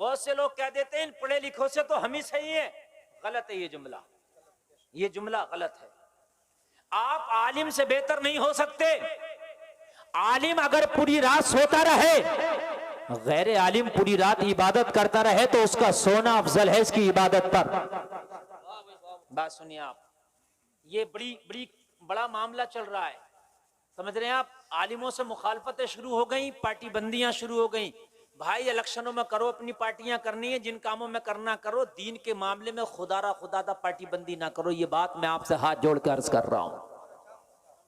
बहुत से लोग कह देते हैं इन पढ़े लिखों से तो हम ही सही है। गलत है ये जुमला गलत है। आप आलिम से बेहतर नहीं हो सकते। आलिम अगर पूरी रात सोता रहे, गैर आलिम पूरी रात इबादत करता रहे तो उसका सोना अफजल है इसकी इबादत पर। बात सुनिए आप, ये बड़ा मामला चल रहा है, समझ रहे हैं आप। आलिमों से मुखालफतें शुरू हो गई, पार्टी बंदियां शुरू हो गई। भाई इलेक्शनों में करो, अपनी पार्टियां करनी है, जिन कामों में करना करो, दीन के मामले में खुदादा पार्टी बंदी ना करो। ये बात मैं आपसे हाथ जोड़ कर अर्ज कर रहा हूं।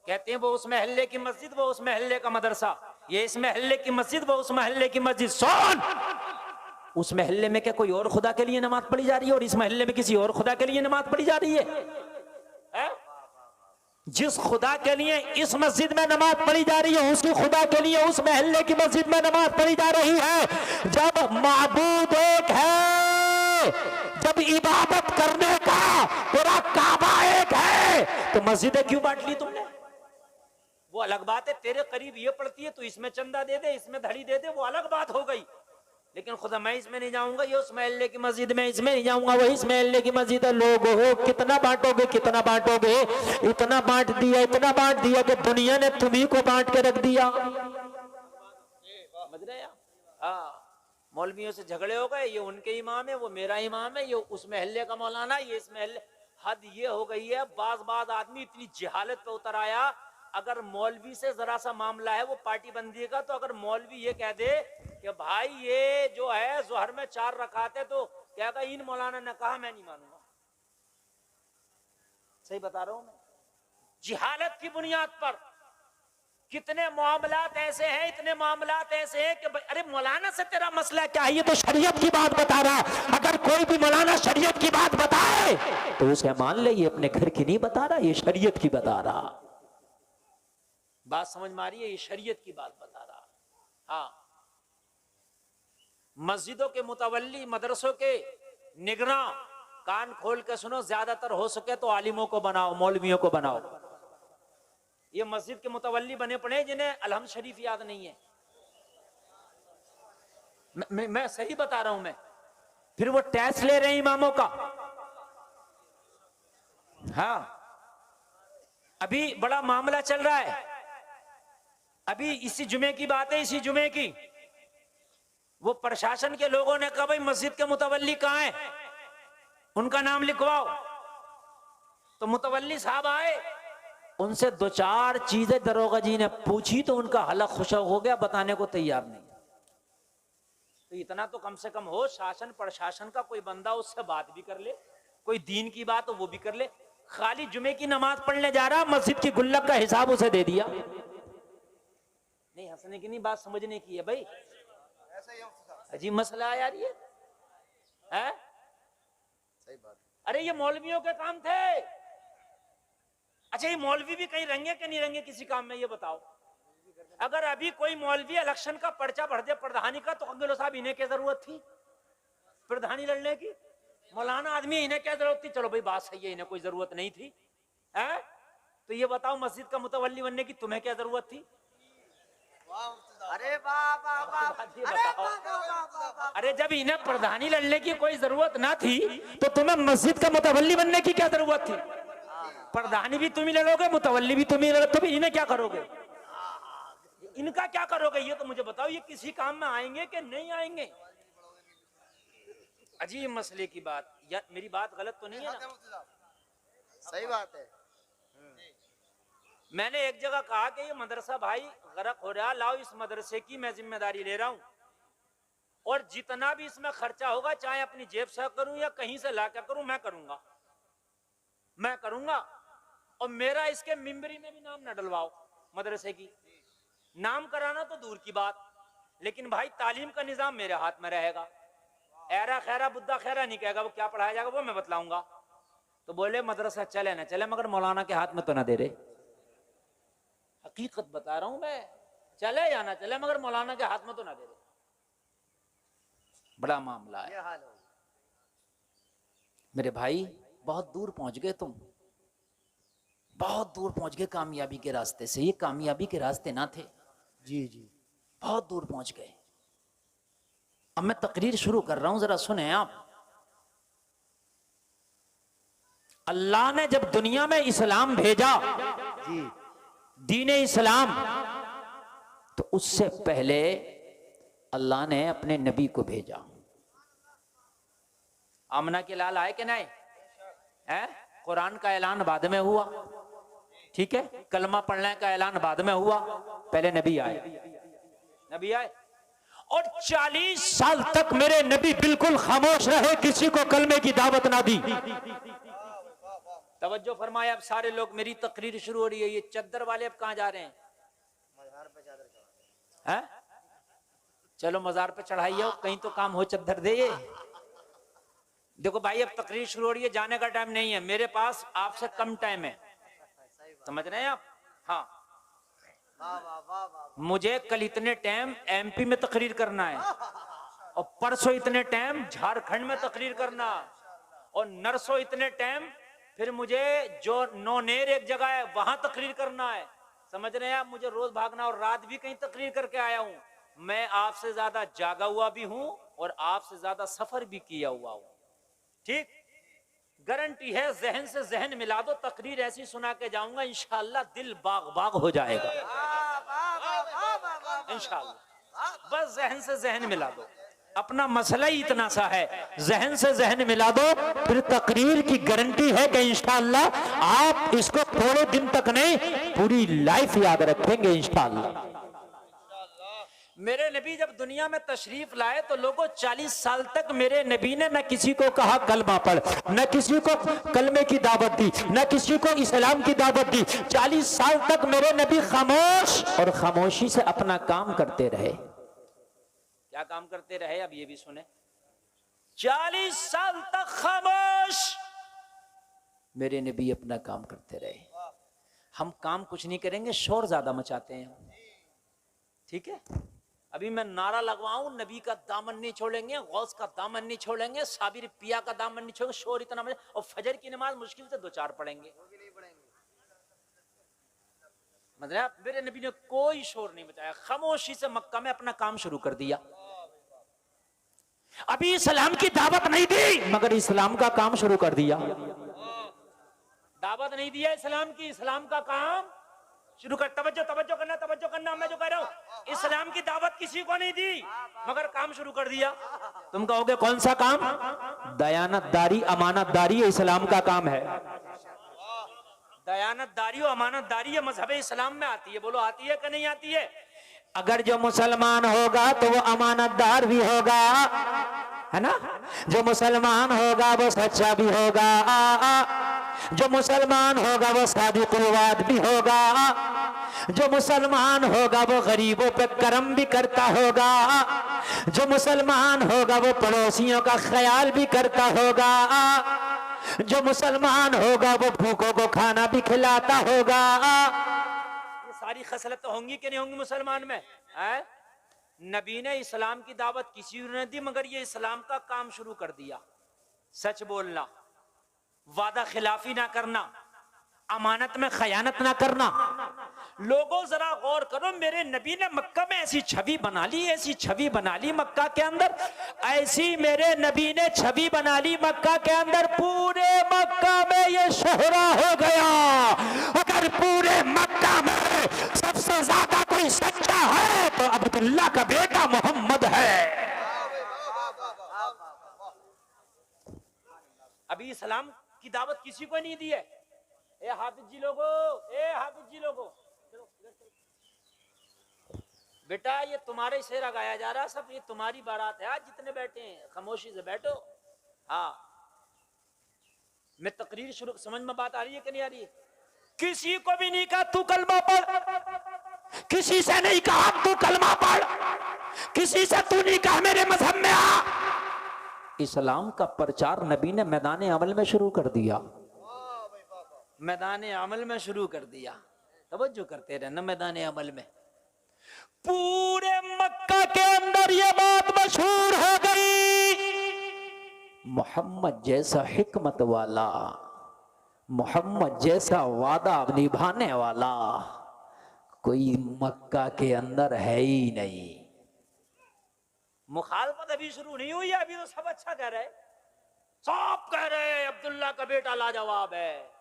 कहते हैं वो उस महल्ले की मस्जिद, वो उस महल्ले का मदरसा, ये इस महल्ले की मस्जिद, वो उस महल्ले की मस्जिद। सुन, उस महल्ले में क्या कोई और खुदा के लिए नमाज पढ़ी जा रही है और इस महल्ले में किसी और खुदा के लिए नमाज पढ़ी जा रही है? जिस खुदा के लिए इस मस्जिद में नमाज पढ़ी जा रही है उसी खुदा के लिए उस महल्ले की मस्जिद में नमाज पढ़ी जा रही है। जब माबूद एक है, जब इबादत करने का तेरा काबा एक है, तो मस्जिदें क्यों बांट ली तुमने? वो अलग बात है, तेरे करीब ये पड़ती है तो इसमें चंदा दे दे, इसमें धड़ी दे दे, वो अलग बात हो गई। लेकिन खुदा मैं इसमें नहीं जाऊंगा, ये उस महल्ले की मस्जिद में, इसमें नहीं जाऊंगा, वही इस महल्ले की मस्जिद है। लोग हो कितना बांटोगे, कितना बांटोगे? इतना बांट दिया कि दुनिया ने तुम्ही को बांट के रख दिया। समझ रहे आप? हाँ, मौलवियों से झगड़े हो गए, ये उनके इमाम है, वो मेरा इमाम है, ये उस महल्ले का मौलाना, ये इस महल्ले। हद ये हो गई है, बाज आदमी इतनी जहालत पे उतर आया। अगर मौलवी से जरा सा मामला है वो पार्टी बंदी का, तो अगर मौलवी ये कह दे कि भाई ये जो है जोहर में 4 रकात है, तो क्या कहा इन मौलाना ने कहा, मैं नहीं मानूंगा। सही बता रहा हूं मैं। जिहालत की बुनियाद पर कितने मामलात ऐसे हैं, इतने मामलात ऐसे हैं कि अरे मौलाना से तेरा मसला क्या है? ये तो शरीयत की बात बता रहा। अगर कोई भी मौलाना शरीयत की बात बताए तो उसे मान ले ये अपने घर की नहीं बता रहा, ये शरीयत की बता रहा। बात समझ में आ रही है? ये शरीयत की बात बता रहा। हाँ, मस्जिदों के मुतवल्ली, मदरसों के निगरां, कान खोल के सुनो, ज्यादातर हो सके तो आलिमों को बनाओ, मौलवियों को बनाओ। ये मस्जिद के मुतवल्ली बने पड़े जिन्हें अलहम्द शरीफ याद नहीं है। मैं सही बता रहा हूं मैं। फिर वो टैक्स ले रहे हैं इमामों का। हाँ, अभी बड़ा मामला चल रहा है, अभी इसी जुमे की बात है, इसी जुमे की। वो प्रशासन के लोगों ने कहा भाई मस्जिद के मुतवल्ली कहां है, उनका नाम लिखवाओ। तो मुतवल्ली साहब आए, उनसे 2-4 चीजें दरोगा जी ने पूछी तो उनका हलक खुशक हो गया, बताने को तैयार नहीं। तो इतना तो कम से कम हो, शासन प्रशासन का कोई बंदा उससे बात भी कर ले, कोई दीन की बात हो वो भी कर ले। खाली जुमे की नमाज पढ़ने जा रहा, मस्जिद की गुल्लक का हिसाब उसे दे दिया। नहीं, हंसने की नहीं, बात समझने की है भाई। अजीब मसला है यार ये, है? सही बात। अरे ये मौलवियों के काम थे। अच्छा, ये मौलवी भी कहीं रंगे कि नहीं रंगे किसी काम में, ये बताओ। अगर अभी कोई मौलवी इलेक्शन का पर्चा भर दे प्रधानी का, तो अंगेलो साहब इन्हें क्या जरूरत थी प्रधानी लड़ने की? मौलाना आदमी, इन्हें क्या जरूरत थी? चलो भाई बात सही है, इन्हें कोई जरूरत नहीं थी, है? तो ये बताओ मस्जिद का मुतवल्ली बनने की तुम्हें क्या जरूरत थी? अरे अरे जब इन्हें प्रधानी लड़ने की कोई जरूरत ना थी तो तुम्हें मस्जिद का मुतवल्ली बनने की क्या जरूरत थी? प्रधानी भी तुम ही लड़ोगे, मुतवल्ली भी तुम ही लड़ोगे, तुम इन्हें क्या करोगे? इनका क्या करोगे ये तो मुझे बताओ। ये किसी काम में आएंगे कि नहीं आएंगे? अजीब मसले की बात। या मेरी बात गलत तो नहीं है ना? सही बात है। मैंने एक जगह कहा कि ये मदरसा भाई गरक हो रहा, लाओ इस मदरसे की मैं जिम्मेदारी ले रहा हूं, और जितना भी इसमें खर्चा होगा, चाहे अपनी जेब से करूं या कहीं से ला कर करूं, मैं करूंगा। और मेरा इसके मिंबरी में भी नाम न डलवाओ मदरसे की। नाम कराना तो दूर की बात, लेकिन भाई तालीम का निजाम मेरे हाथ में रहेगा। ऐरा खैरा बुद्धा खैरा नहीं कहेगा, वो क्या पढ़ाया जाएगा वो मैं बतलाऊंगा। तो बोले मदरसा चले ना चले, मगर मौलाना के हाथ में तो ना दे रहे। हकीकत बता रहा हूं मैं, चले या ना चले मगर मौलाना के हाथ में तो ना दे रहे। बड़ा मामला है मेरे भाई। बहुत दूर पहुंच गए तुम, बहुत दूर पहुंच गए कामयाबी के रास्ते से। ये कामयाबी के रास्ते ना थे जी जी, बहुत दूर पहुंच गए। अब मैं तकरीर शुरू कर रहा हूं, जरा सुने आप। अल्लाह ने जब दुनिया में इस्लाम भेजा, जी दीन इस्लाम, तो उससे पहले अल्लाह ने अपने नबी को भेजा। आमना के लाल आए कि नहीं है? कुरान का ऐलान बाद में हुआ, ठीक है, कलमा पढ़ने का ऐलान बाद में हुआ, पहले नबी आए। नबी आए और 40 साल तक मेरे नबी बिल्कुल खामोश रहे, किसी को कलमे की दावत ना दी। तवज्जो फरमाया। अब सारे लोग, मेरी तकरीर शुरू हो रही है, ये चद्दर वाले अब कहां जा रहे हैं? मज़ार पे चादर चढ़ा। हैं? चलो मजार पे चढ़ाइए, कहीं तो काम हो, चद्दर दे ये। देखो भाई, अब तकरीर शुरू हो रही है, जाने का टाइम नहीं है, मेरे पास आपसे कम टाइम है, समझ रहे हैं आप? हाँ, वाह वाह वाह वाह। मुझे कल इतने टाइम एमपी में तकरीर करना है, और परसों इतने टाइम झारखंड में तकरीर करना, और नरसों इतने टाइम फिर मुझे जो नौनेर एक जगह है वहां तकरीर करना है, समझ रहे हैं आप? मुझे रोज भागना, और रात भी कहीं तकरीर करके आया हूं। मैं आपसे ज्यादा जागा हुआ भी हूं और आपसे ज्यादा सफर भी किया हुआ हूं, ठीक? गारंटी है, जहन से जहन मिला दो, तकरीर ऐसी सुना के जाऊंगा, इंशाअल्लाह दिल बाग बाग हो जाएगा, इंशाअल्लाह। बस जहन से जहन मिला दो, अपना मसला ही इतना सा है, जहन से जहन मिला दो, फिर तकरीर की गारंटी है कि इंशाअल्लाह आप इसको थोड़े दिन तक नहीं, पूरी लाइफ याद रखेंगे इंशाअल्लाह। मेरे नबी जब दुनिया में तशरीफ लाए तो लोगों 40 साल तक मेरे नबी ने न किसी को कहा कलमा पढ़, न किसी को कलमे की दावत दी, न किसी को इस्लाम की दावत दी। 40 साल तक मेरे नबी खामोश और खामोशी से अपना काम करते रहे। क्या काम करते रहे? अब ये भी सुने। 40 साल तक खामोश मेरे नबी अपना काम करते रहे। हम काम कुछ नहीं करेंगे, शोर ज्यादा मचाते हैं, ठीक है? अभी मैं नारा लगवाऊं, नबी का दामन नहीं छोड़ेंगे, गौस का दामन नहीं छोड़ेंगे, साबिर पिया का दामन नहीं छोड़ेंगे, शोर इतना मचा, और फजर की नमाज मुश्किल से 2-4 पढ़ेंगे, मतलब मेरे नबी ने कोई शोर नहीं मचाया, खामोशी से मक्का में अपना काम शुरू कर दिया। अभी इस्लाम की दावत नहीं दी, मगर इस्लाम का काम शुरू कर दिया। दावत नहीं दिया इस्लाम की, इस्लाम का काम शुरू कर। तवज्जो तवज्जो करना, तवज्जो करना, मैं जो कह रहा हूं, इस्लाम की दावत किसी को नहीं दी, मगर काम शुरू कर दिया। तुम कहोगे कौन सा काम? दयानतदारी, अमानतदारी इस्लाम का काम है। दयानतदारी और अमानतदारी मजहब इस्लाम में आती है, बोलो आती है कि नहीं आती है? अगर जो मुसलमान होगा तो वो अमानतदार भी होगा, है ना? जो मुसलमान होगा वो सच्चा भी होगा, जो मुसलमान होगा वो सादिक़ुल-वाद भी होगा, जो मुसलमान होगा वो गरीबों पे करम भी करता होगा, जो मुसलमान होगा वो पड़ोसियों का ख्याल भी करता होगा, जो मुसलमान होगा वो भूखों को खाना भी खिलाता होगा। ये सारी खसलत तो होंगी कि नहीं होंगी मुसलमान में? है? नबी ने इस्लाम की दावत किसी ने दी, मगर ये इस्लाम का काम शुरू कर दिया। सच बोलना, वादा खिलाफी ना करना, अमानत में खयानत ना करना। लोगों जरा गौर करो, मेरे नबी ने मक्का में ऐसी छवि बना ली, ऐसी छवि बना ली मक्का के अंदर, ऐसी मेरे नबी ने छवि बना ली मक्का के अंदर, पूरे मक्का में ये शोहरा हो गया। अगर पूरे मक्का में सबसे ज्यादा कोई सच्चा है तो अब्दुल्ला का बेटा मोहम्मद है। अभी इस्लाम की दावत किसी को नहीं दी है। ए हाफिज जी लोगो, ए हाफिज जी लोगो, बेटा ये तुम्हारे शेरा गाया जा रहा, सब ये तुम्हारी बारात है। आज जितने बैठे हैं खामोशी से बैठो। हाँ, मैं तकरीर शुरू, समझ में बात आ रही है कि नहीं आ रही है? किसी को भी नहीं कहा तू कलमा पढ़, किसी से नहीं कहा तू कलमा पढ़, किसी से तू नहीं कहा मेरे मजहब में आ। इस्लाम का प्रचार नबी ने मैदान अमल में शुरू कर दिया, मैदान अमल में शुरू कर दिया। तवज्जो करते रहना, मैदान अमल में पूरे मक्का के अंदर ये बात मशहूर हो गई, मोहम्मद जैसा हिकमत वाला, मोहम्मद जैसा वादा निभाने वाला कोई मक्का के अंदर है ही नहीं। मुखालफत अभी शुरू नहीं हुई है, अभी तो सब अच्छा कह रहे, सब कह रहे हैं अब्दुल्ला का बेटा लाजवाब है।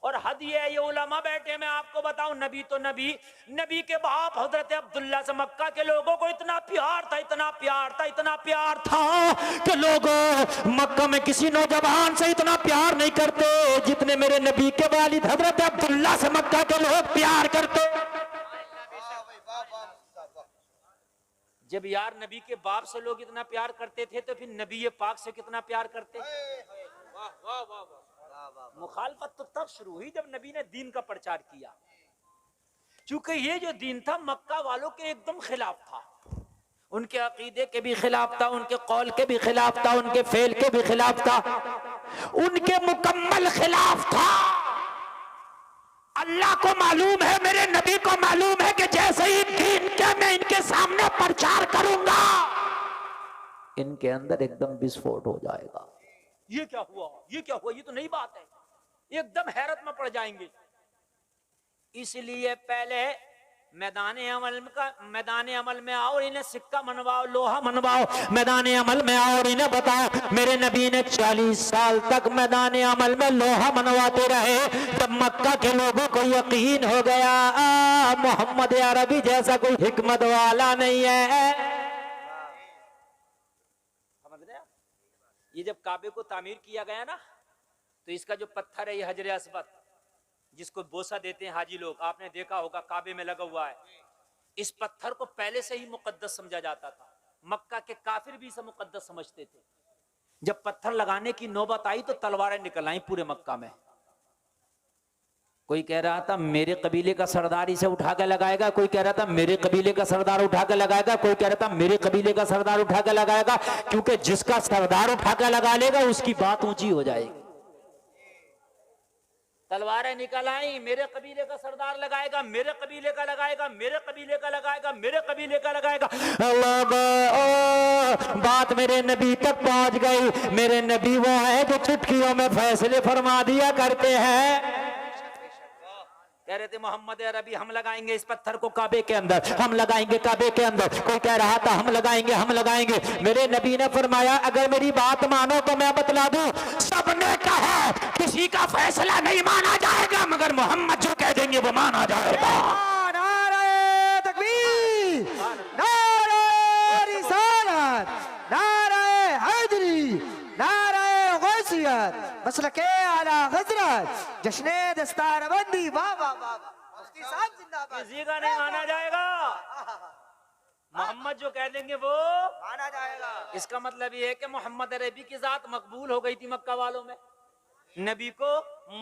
और हद ये उलमा बैठे, मैं आपको बताऊं, नबी तो नबी, नबी के बाप हजरत अब्दुल्ला से मक्का के लोगों को इतना प्यार था, इतना प्यार था, इतना प्यार था कि लोग मक्का में किसी नौजवान से इतना प्यार नहीं करते जितने मेरे नबी के वालिद हजरत अब्दुल्ला से मक्का के लोग प्यार करते। जब यार नबी के बाप से लोग इतना प्यार करते थे तो फिर नबी पाक से कितना प्यार करते। मुखालफत तो तब शुरू हुई जब नबी ने दीन का प्रचार किया, क्योंकि ये जो दीन था मक्का वालों के एकदम खिलाफ था, उनके अकीदे के भी खिलाफ था, उनके कौल के भी खिलाफ था, उनके फेल के भी खिलाफ था, उनके मुकम्मल खिलाफ था। अल्लाह को मालूम है, मेरे नबी को मालूम है कि जैसे ही दीन के मैं इनके सामने प्रचार करूंगा इनके अंदर एकदम विस्फोट हो जाएगा। ये क्या हुआ, ये क्या हुआ, ये तो नई बात है, एकदम हैरत में पड़ जाएंगे। इसलिए पहले मैदान अमल में आओ और इन्हें सिक्का मनवाओ, लोहा मनवाओ, मैदान अमल में आओ और इन्हें बताओ। मेरे नबी ने 40 साल तक मैदान अमल में लोहा मनवाते रहे। जब मक्का के लोगों को यकीन हो गया मोहम्मद अरबी जैसा कोई हिकमत वाला नहीं है, समझ रहे हैं? ये जब काबे को तामीर किया गया ना, तो इसका जो पत्थर है ये हजर अस्वद, जिसको बोसा देते हैं हाजी लोग, आपने देखा होगा काबे में लगा हुआ है। इस पत्थर को पहले से ही मुकद्दस समझा जाता था, मक्का के काफिर भी इसे मुकद्दस समझते थे। जब पत्थर लगाने की नौबत आई तो तलवारें निकल आई पूरे मक्का में। कोई कह रहा था मेरे कबीले का सरदार इसे उठा के लगाएगा, कोई कह रहा था मेरे कबीले का सरदार उठा के लगाएगा, कोई कह रहा था मेरे कबीले का सरदार उठा के लगाएगा, क्योंकि जिसका सरदार उठा के लगा लेगा उसकी बात ऊंची हो जाएगी। तलवारें निकल आई, मेरे कबीले का सरदार लगाएगा, मेरे कबीले का लगाएगा, मेरे कबीले का लगाएगा, मेरे कबीले का लगाएगा। बात मेरे नबी तक पहुंच गई। मेरे नबी वो है जो चुटकियों में फैसले फरमा दिया करते हैं। कह रहे थे मोहम्मद अरबी हम लगाएंगे इस पत्थर को काबे के अंदर, हम लगाएंगे काबे के अंदर। कोई कह रहा था हम लगाएंगे, हम लगाएंगे। मेरे नबी ने फरमाया अगर मेरी बात मानो तो मैं बतला दूं, सबने कहा किसी का फैसला नहीं माना जाएगा, मगर मोहम्मद जो कह देंगे वो माना जाएगा। नारे तकबीर, नारे रिसालत, नारे हैदरी, नारे गौसियत, मसलके आला हजरत, जश्ने दस्तारबंदी, वाह वाह वाह, मुफ्ती साहब जिंदाबाद। किसी का नहीं माना जाएगा, मोहम्मद जो कह देंगे वो माना जाएगा। इसका मतलब ये है कि मोहम्मद अरबी की जात मकबूल हो गई थी मक्का वालों में, नबी को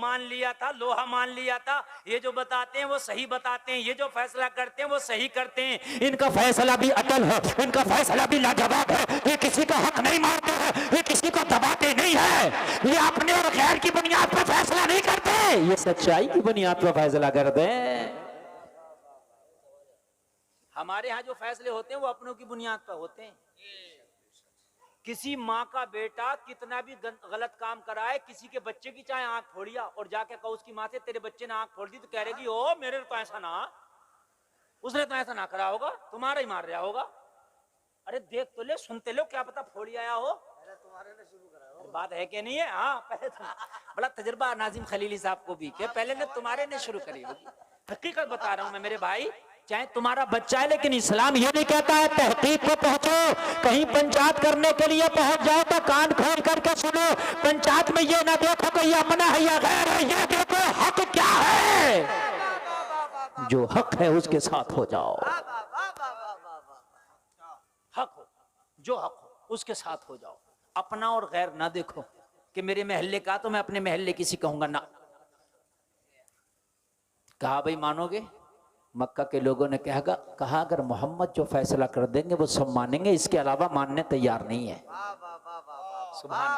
मान लिया था, लोहा मान लिया था। ये जो बताते हैं वो सही बताते हैं, ये जो फैसला करते हैं वो सही करते हैं। इनका फैसला भी अटल है, इनका फैसला भी लाजवाब है। ये किसी का हक नहीं मारते हैं, ये किसी को दबाते नहीं है, ये अपने और गैर की बुनियाद पर फैसला नहीं करते, ये सच्चाई की बुनियाद पर फैसला करते हैं। हमारे यहाँ जो फैसले होते हैं वो अपनों की बुनियाद पर होते हैं। किसी माँ का बेटा कितना भी गलत काम कराए, किसी के बच्चे की चाहे आंख फोड़िया और जाके कहो उसकी माँ से तेरे बच्चे ने आंख फोड़ दी, तो कह रहेगी ओ मेरे तो ऐसा ना, उसने तो ऐसा ना करा होगा, तुम्हारा ही मार रहा होगा। अरे देख तो ले, सुनते लो, क्या पता फोड़ी आया हो। तुम्हारे ने शुरू करा हो। बात है कि नहीं है? हाँ, पहले तो बड़ा तजुर्बा नाजिम खलीली साहब को भी, पहले ने तुम्हारे ने शुरू करी होगी। हकीकत बता रहा हूं मैं मेरे भाई, चाहे तुम्हारा बच्चा है, लेकिन इस्लाम ये नहीं कहता है तहकीक को पहुंचो, कहीं पंचायत करने के लिए पहुंच जाओ तो कान खोल करके सुनो। पंचायत में ये ना देखो कि ये अपना है या गैर है, ये देखो हक क्या है, जो हक है उसके साथ हो जाओ। हक हो, जो हक हो उसके साथ हो जाओ, अपना और गैर ना देखो कि मेरे महल्ले का तो मैं अपने महल्ले किसी कहूंगा ना। कहा भाई मानोगे? मक्का के लोगों ने कहा अगर मोहम्मद जो फैसला कर देंगे वो सब मानेंगे, इसके अलावा मानने तैयार नहीं है। सुभान,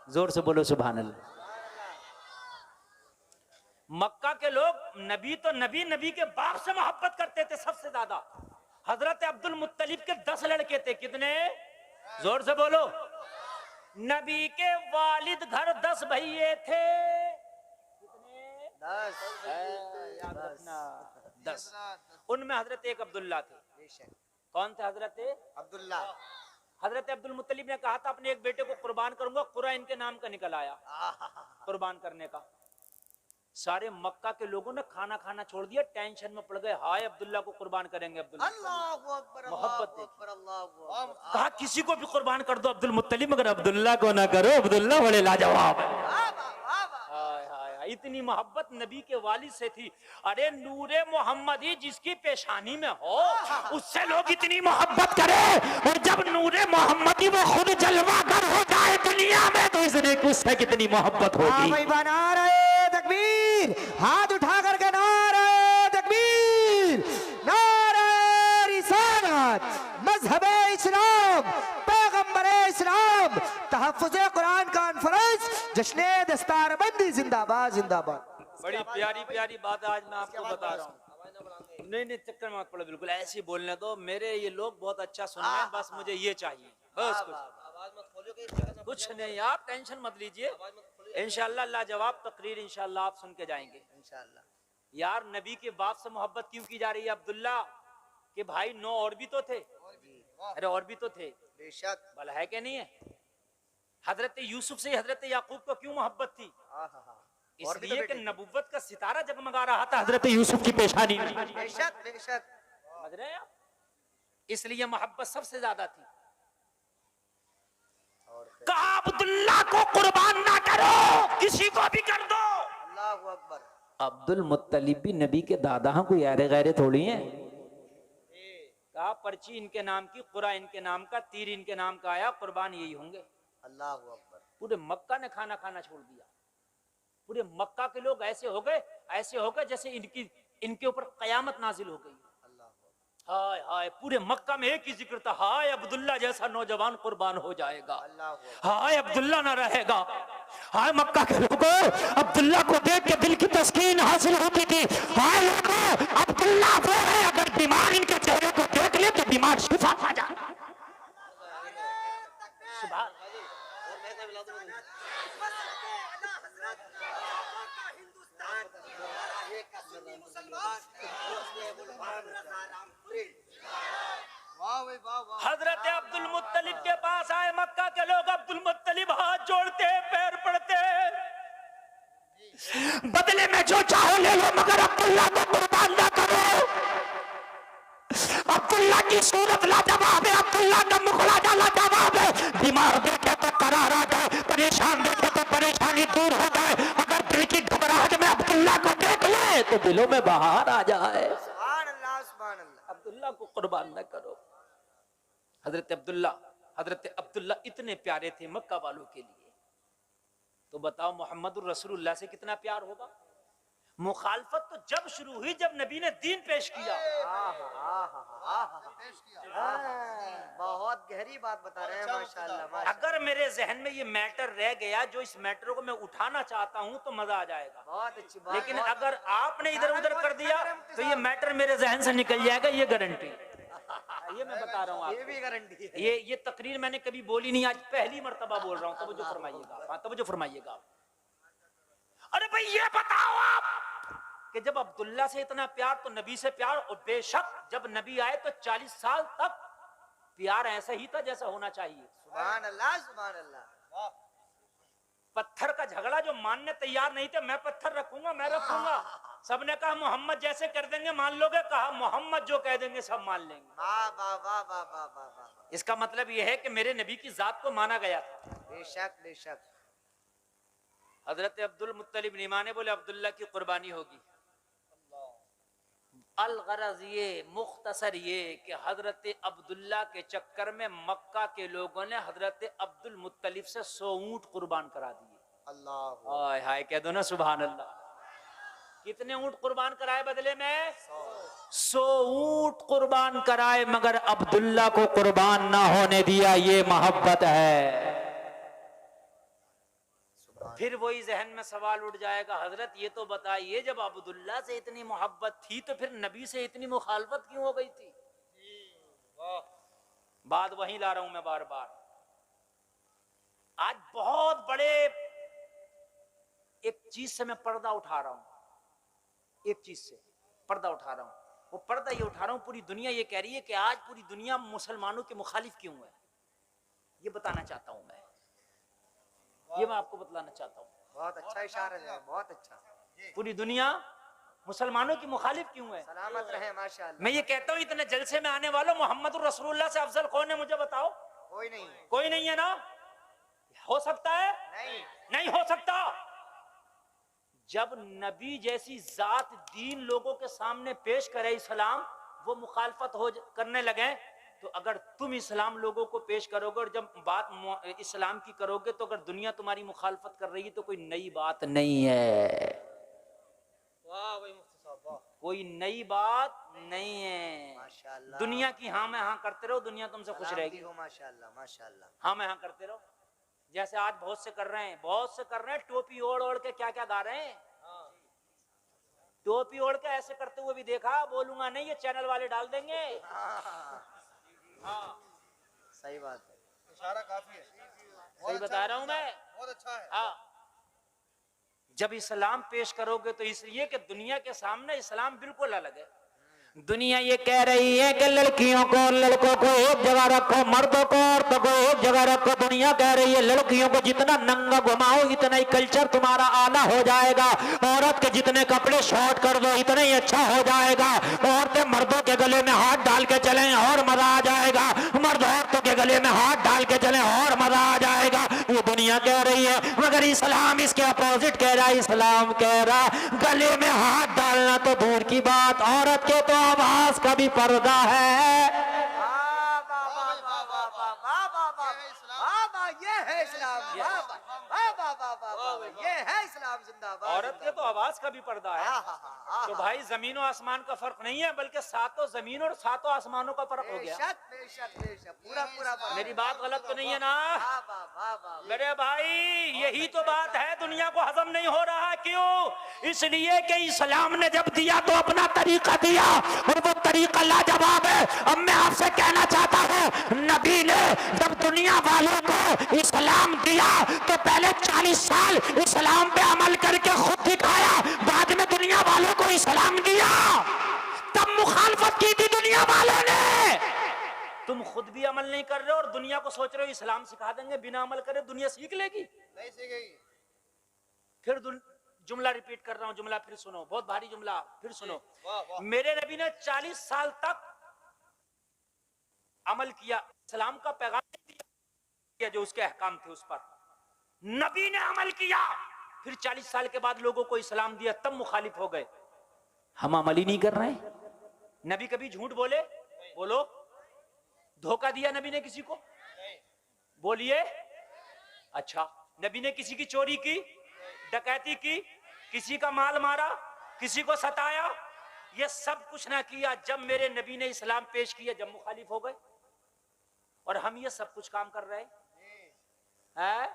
जोर से बोलो सुभान अल्लाह। मक्का के लोग नबी तो नबी, नबी के बाप से मोहब्बत करते थे सबसे ज्यादा। हजरत अब्दुल मुत्तलिब के 10 लड़के थे। कितने? जोर से बोलो। नबी के वालिद घर 10 भैये थे। कितने? 10। 10। उनमें हजरत एक अब्दुल्ला थे। कौन थे हजरत अब्दुल्ला। हजरत अब्दुल मुत्तलिब ने कहा था अपने एक बेटे को कुर्बान करूंगा, कुरा इनके नाम का निकल आया कुर्बान करने का। सारे मक्का के लोगों ने खाना खाना छोड़ दिया, टेंशन में पड़ गए, हाय अब्दुल्ला को कुर्बान करेंगे। अब्दुल्ला मोहब्बत देखी, कहा किसी को भी कुर्बान कर दो अब्दुल मुत्तलिब, मगर अब्दुल्ला को ना करो, अब्दुल्ला बड़े लाजवाब है। हाय हाय हाय, इतनी मोहब्बत नबी के वालिद से थी। अरे नूरे मोहम्मदी जिसकी पेशानी में हो उससे लोग इतनी मोहब्बत करें, और जब नूरे मोहम्मदी वो खुद जलवागर हो जाए दुनिया में तो इसने उससे कितनी मोहब्बत होगी। भाई बना रहे तकबीर, हाथ उठा करके नारे तकबीर, नारे रिसालत, मजहबे इस्लाम, पैगंबरे इस्लाम, तहफ्फुज़े कुरान कॉन्फ्रेंस, जश्ने दस्तारबंदी जिंदाबाद जिंदाबाद। बड़ी प्यारी प्यारी बात आज मैं आपको बता रहा हूँ। नहीं चक्कर में मत पड़ो, बिल्कुल ऐसे ही बोलने दो। मेरे ये लोग बहुत अच्छा सुन रहे हैं, बस मुझे ये चाहिए, बस कुछ नहीं। आप टेंशन मत लीजिए, इंशाअल्लाह लाजवाब तकरीर इंशाअल्लाह आप सुन के जाएंगे इंशाअल्लाह। यार नबी के बाप से मोहब्बत क्यों की जा रही है? अब्दुल्ला के भाई 9 और भी तो थे। अरे और भी तो थे, बेशक भला है कि नहीं है? हजरत यूसुफ से हजरत याकूब को क्यों मोहब्बत थी? इसलिए कि नबुव्वत का सितारा जगमगा रहा था हजरत यूसुफ की पेशानी में। बेशक बेशक, समझ रहे हैं आप? इसलिए मोहब्बत सबसे ज्यादा थी। कहा अब्दुल्ला को कुर्बान ना करो, किसी को भी कर दो। अल्लाहु अकबर। अब्दुल मुत्तलिब भी नबी के दादा हैं, कोई यारे गैरे थोड़ी हैं। कहा पर्ची इनके नाम की, कुरा इनके नाम का, तीर इनके नाम का आया, कुर्बान यही होंगे। अल्लाहु अकबर। पूरे मक्का ने खाना खाना छोड़ दिया। पूरे मक्का के लोग ऐसे हो गए जैसे इनके ऊपर कयामत नाजिल हो गई। हाय हाय, पूरे मक्का में एक ही जिक्र था, हाय अब्दुल्ला जैसा नौजवान कुर्बान हो जाएगा, हाय अब्दुल्ला ना रहेगा। हाय मक्का के लोगों, अब्दुल्ला को देख के दिल की तस्कीन हासिल होती थी। हाय लोगों, अब्दुल्ला वो है, अगर बीमार इनके चेहरे को देख ले तो बीमार शिफा पा जाए। हजरत अब्दुल मुत्तलिब के पास आए मक्का के लोग। अब्दुल मुत्तलिब हाथ जोड़ते, पैर पड़ते, बदले में जो चाहो ले लो, मगर अब्दुल्ला को कुर्बान ना करो। अब्दुल्ला की सूरत लाजवाब है, अब्दुल्ला का मुखड़ा लाजवाब है। बीमार देखे तो करार आ जाए, परेशान देखे तो परेशानी दूर हो जाए। अगर दिल की घबराहट में अब्दुल्ला को देख ले तो दिलों में बहार आ जाए। सुभान अल्लाह, सुभान अल्लाह। अब्दुल्ला को कुर्बान न करो। हजरत अब्दुल्ला इतने प्यारे थे मक्का वालों के लिए, तो बताओ मोहम्मदुर रसूलुल्लाह से कितना प्यार होगा। मुखालफत तो जब शुरू हुई जब नबी ने दीन पेश किया। बहुत गहरी बात बता रहे हैं माशाअल्लाह। अगर मेरे जहन में ये मैटर रह गया, जो इस मैटर को मैं उठाना चाहता हूँ, तो मजा आ जाएगा। बहुत अच्छी बात। लेकिन अगर आपने इधर उधर कर दिया तो ये मैटर मेरे जहन से निकल जाएगा, ये गारंटी, ये मैं बता रहा हूँ। ये भी गारंटी है। ये तकरीर मैंने कभी बोली नहीं, आज पहली मर्तबा बोल रहा हूँ। तवज्जो फरमाइएगा, हाँ तवज्जो फरमाइएगा। अरे भाई ये बताओ आप कि जब अब्दुल्ला से इतना प्यार तो नबी से प्यार, और बेशक जब नबी आए तो 40 साल तक प्यार ऐसा ही था जैसा होना चाहिए। सुभान अल्लाह, सुभान अल्लाह। पत्थर का झगड़ा जो मानने तैयार नहीं थे, मैं पत्थर रखूंगा, मैं रखूंगा। सबने कहा मोहम्मद जैसे कर देंगे मान लोगे, कहा मोहम्मद जो कह देंगे सब मान लेंगे। वाह वाह वाह वाह वाह वाह वाह। इसका मतलब यह है कि मेरे नबी की जात को माना गया था। बेशक बेशक। हजरत अब्दुल मुत्तलिब नहीं माने, बोले अब्दुल्ला की कुर्बानी होगी। अलगरज ये मुख्तसर ये कि हजरत अब्दुल्ला के चक्कर में मक्का के लोगों ने हजरत अब्दुल मुत्तलिब से 100 ऊंट कुर्बान करा दिए। अल्लाह। हाय हाय कह दो ना सुभान अल्लाह। कितने ऊंट कुर्बान कराए बदले में? 100 ऊंट कुर्बान कराए, मगर अब्दुल्ला को कुर्बान ना होने दिया। ये मोहब्बत है। फिर वही जहन में सवाल उठ जाएगा, हजरत ये तो बताइए जब अब्दुल्ला से इतनी मोहब्बत थी तो फिर नबी से इतनी मुखालफत क्यों हो गई थी? बात वहीं ला रहा हूं मैं बार बार। आज बहुत बड़े एक चीज से मैं पर्दा उठा रहा हूं, एक चीज से पर्दा उठा रहा हूं। वो पर्दा ये उठा रहा हूं, पूरी दुनिया ये कह रही है कि आज पूरी दुनिया मुसलमानों के मुखालिफ क्यों है, ये बताना चाहता हूं मैं, ये मैं आपको बतलाना चाहता हूं। बहुत अच्छा इशारा है, बहुत अच्छा। पूरी दुनिया मुसलमानों की मुखालिफ क्यों है? सलामत रहे माशाअल्लाह। मैं ये कहता हूं इतने जलसे में आने वालों, मोहम्मद रसूलुल्लाह से अफजल कौन है मुझे बताओ? कोई नहीं, कोई नहीं है ना? हो सकता है? नहीं, नहीं हो सकता। जब नबी जैसी जात दीन लोगों के सामने पेश करे इस्लाम, वो मुखालफत करने लगे, तो अगर तुम इस्लाम लोगों को पेश करोगे और जब बात इस्लाम की करोगे, तो अगर दुनिया तुम्हारी मुखालफत कर रही है तो कोई नई बात नहीं है। वाह भाई मुफ्ती साहब, वाह, कोई नई बात नहीं है। माशाअल्लाह। दुनिया की हाँ में हाँ करते रहो, दुनिया तुमसे खुश रहेगी। हो माशाअल्लाह, माशाअल्लाह। हाँ में हाँ करते रहो, जैसे आज बहुत से कर रहे हैं, बहुत से कर रहे हैं, टोपी ओढ़ ओढ़ के क्या क्या गा रहे हैं। टोपी ओढ़ के ऐसे करते हुए भी देखा, बोलूंगा नहीं, ये चैनल वाले डाल देंगे। सही बात है, इशारा काफी है, सही बता रहा हूं मैं। बहुत अच्छा है। हाँ, जब इस्लाम पेश करोगे तो इसलिए कि दुनिया के सामने इस्लाम बिल्कुल अलग है। दुनिया ये कह रही है कि लड़कियों को और लड़कों को एक जगह रखो, मर्दों को औरतों को एक जगह रखो। दुनिया कह रही है लड़कियों को जितना नंगा घुमाओ इतना ही कल्चर तुम्हारा आला हो जाएगा, औरत के जितने कपड़े शॉर्ट कर दो इतना ही अच्छा हो जाएगा। औरतें मर्दों के गले में हाथ डाल के चलें और मजा आ जाएगा, मर्द औरतों के गले में हाथ डाल के चलें और मजा आ जाएगा। ये दुनिया कह रही है, मगर इस्लाम इसके अपोजिट कह रहा है। इस्लाम कह रहा गले में हाथ डालना तो दूर की बात, औरत के तो आवाज का भी पर्दा है। वाह वाह वाह वाह वाह वाह वाह वाह वाह वाह, ये है इस्लाम, वाह वाह वाह वाह वाह वाह, ये है इस्लाम जिंदाबाद। औरत के तो आवाज का भी पर्दा है। तो भाई जमीन और आसमान का फर्क नहीं है, बल्कि सातों जमीन और सातों आसमानों का फर्क हो गया। बेशक बेशक बेशक, पूरा पूरा फर्क। मेरी बात गलत तो नहीं है ना? वाह वाह वाह वाह, मेरे भाई यही तो बात है, दुनिया को हजम नहीं हो रहा। क्यों? इसलिए कि इस्लाम ने जब दिया तो अपना तरीका दिया, और वो तरीका लाजवाब है। अब मैं आपसे कहना चाहता हूँ, नबी ने जब दुनिया वालों को इस्लाम दिया तो पहले 40 साल इस्लाम पे अमल करके खुद दिखाया, बाद में दुनिया वालों को इस्लाम दिया, तब मुखालफत की थी दुनिया वालों ने। तुम खुद भी अमल नहीं कर रहे हो और दुनिया को सोच रहे हो इस्लाम सिखा देंगे, बिना अमल करे दुनिया सीख लेगी? नहीं सीखेगी। फिर जुमला रिपीट कर रहा हूं, जुमला फिर सुनो, बहुत भारी जुमला, फिर सुनो। वाह वाह, मेरे नबी ने 40 साल तक अमल किया, इस्लाम का पैगाम दिया, जो उसके अहकाम थे उस पर नबी ने अमल किया। फिर 40 साल के बाद लोगों को इस्लाम दिया, तब मुखालिफ हो गए। हम अमल ही नहीं कर रहे हैं। नबी कभी झूठ बोले? बोलो। धोखा दिया नबी ने किसी को? बोलिए। अच्छा, नबी ने किसी की चोरी की, डकैती की, किसी का माल मारा, किसी को सताया? ये सब कुछ ना किया। जब मेरे नबी ने इस्लाम पेश किया, जब मुखालिफ हो गए। और हम ये सब कुछ काम कर रहे हैं।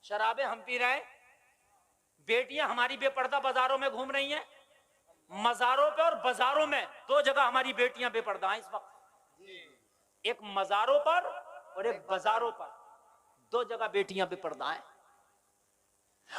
शराबें हम पी रहे हैं, बेटियां हमारी बेपर्दा बाजारों में घूम रही हैं। मजारों पे और बाजारों में दो जगह हमारी बेटियां बेपर्दा हैं इस वक्त, एक मजारों पर और एक बाजारों पर, दो जगह बेटियां बेपर्दा हैं।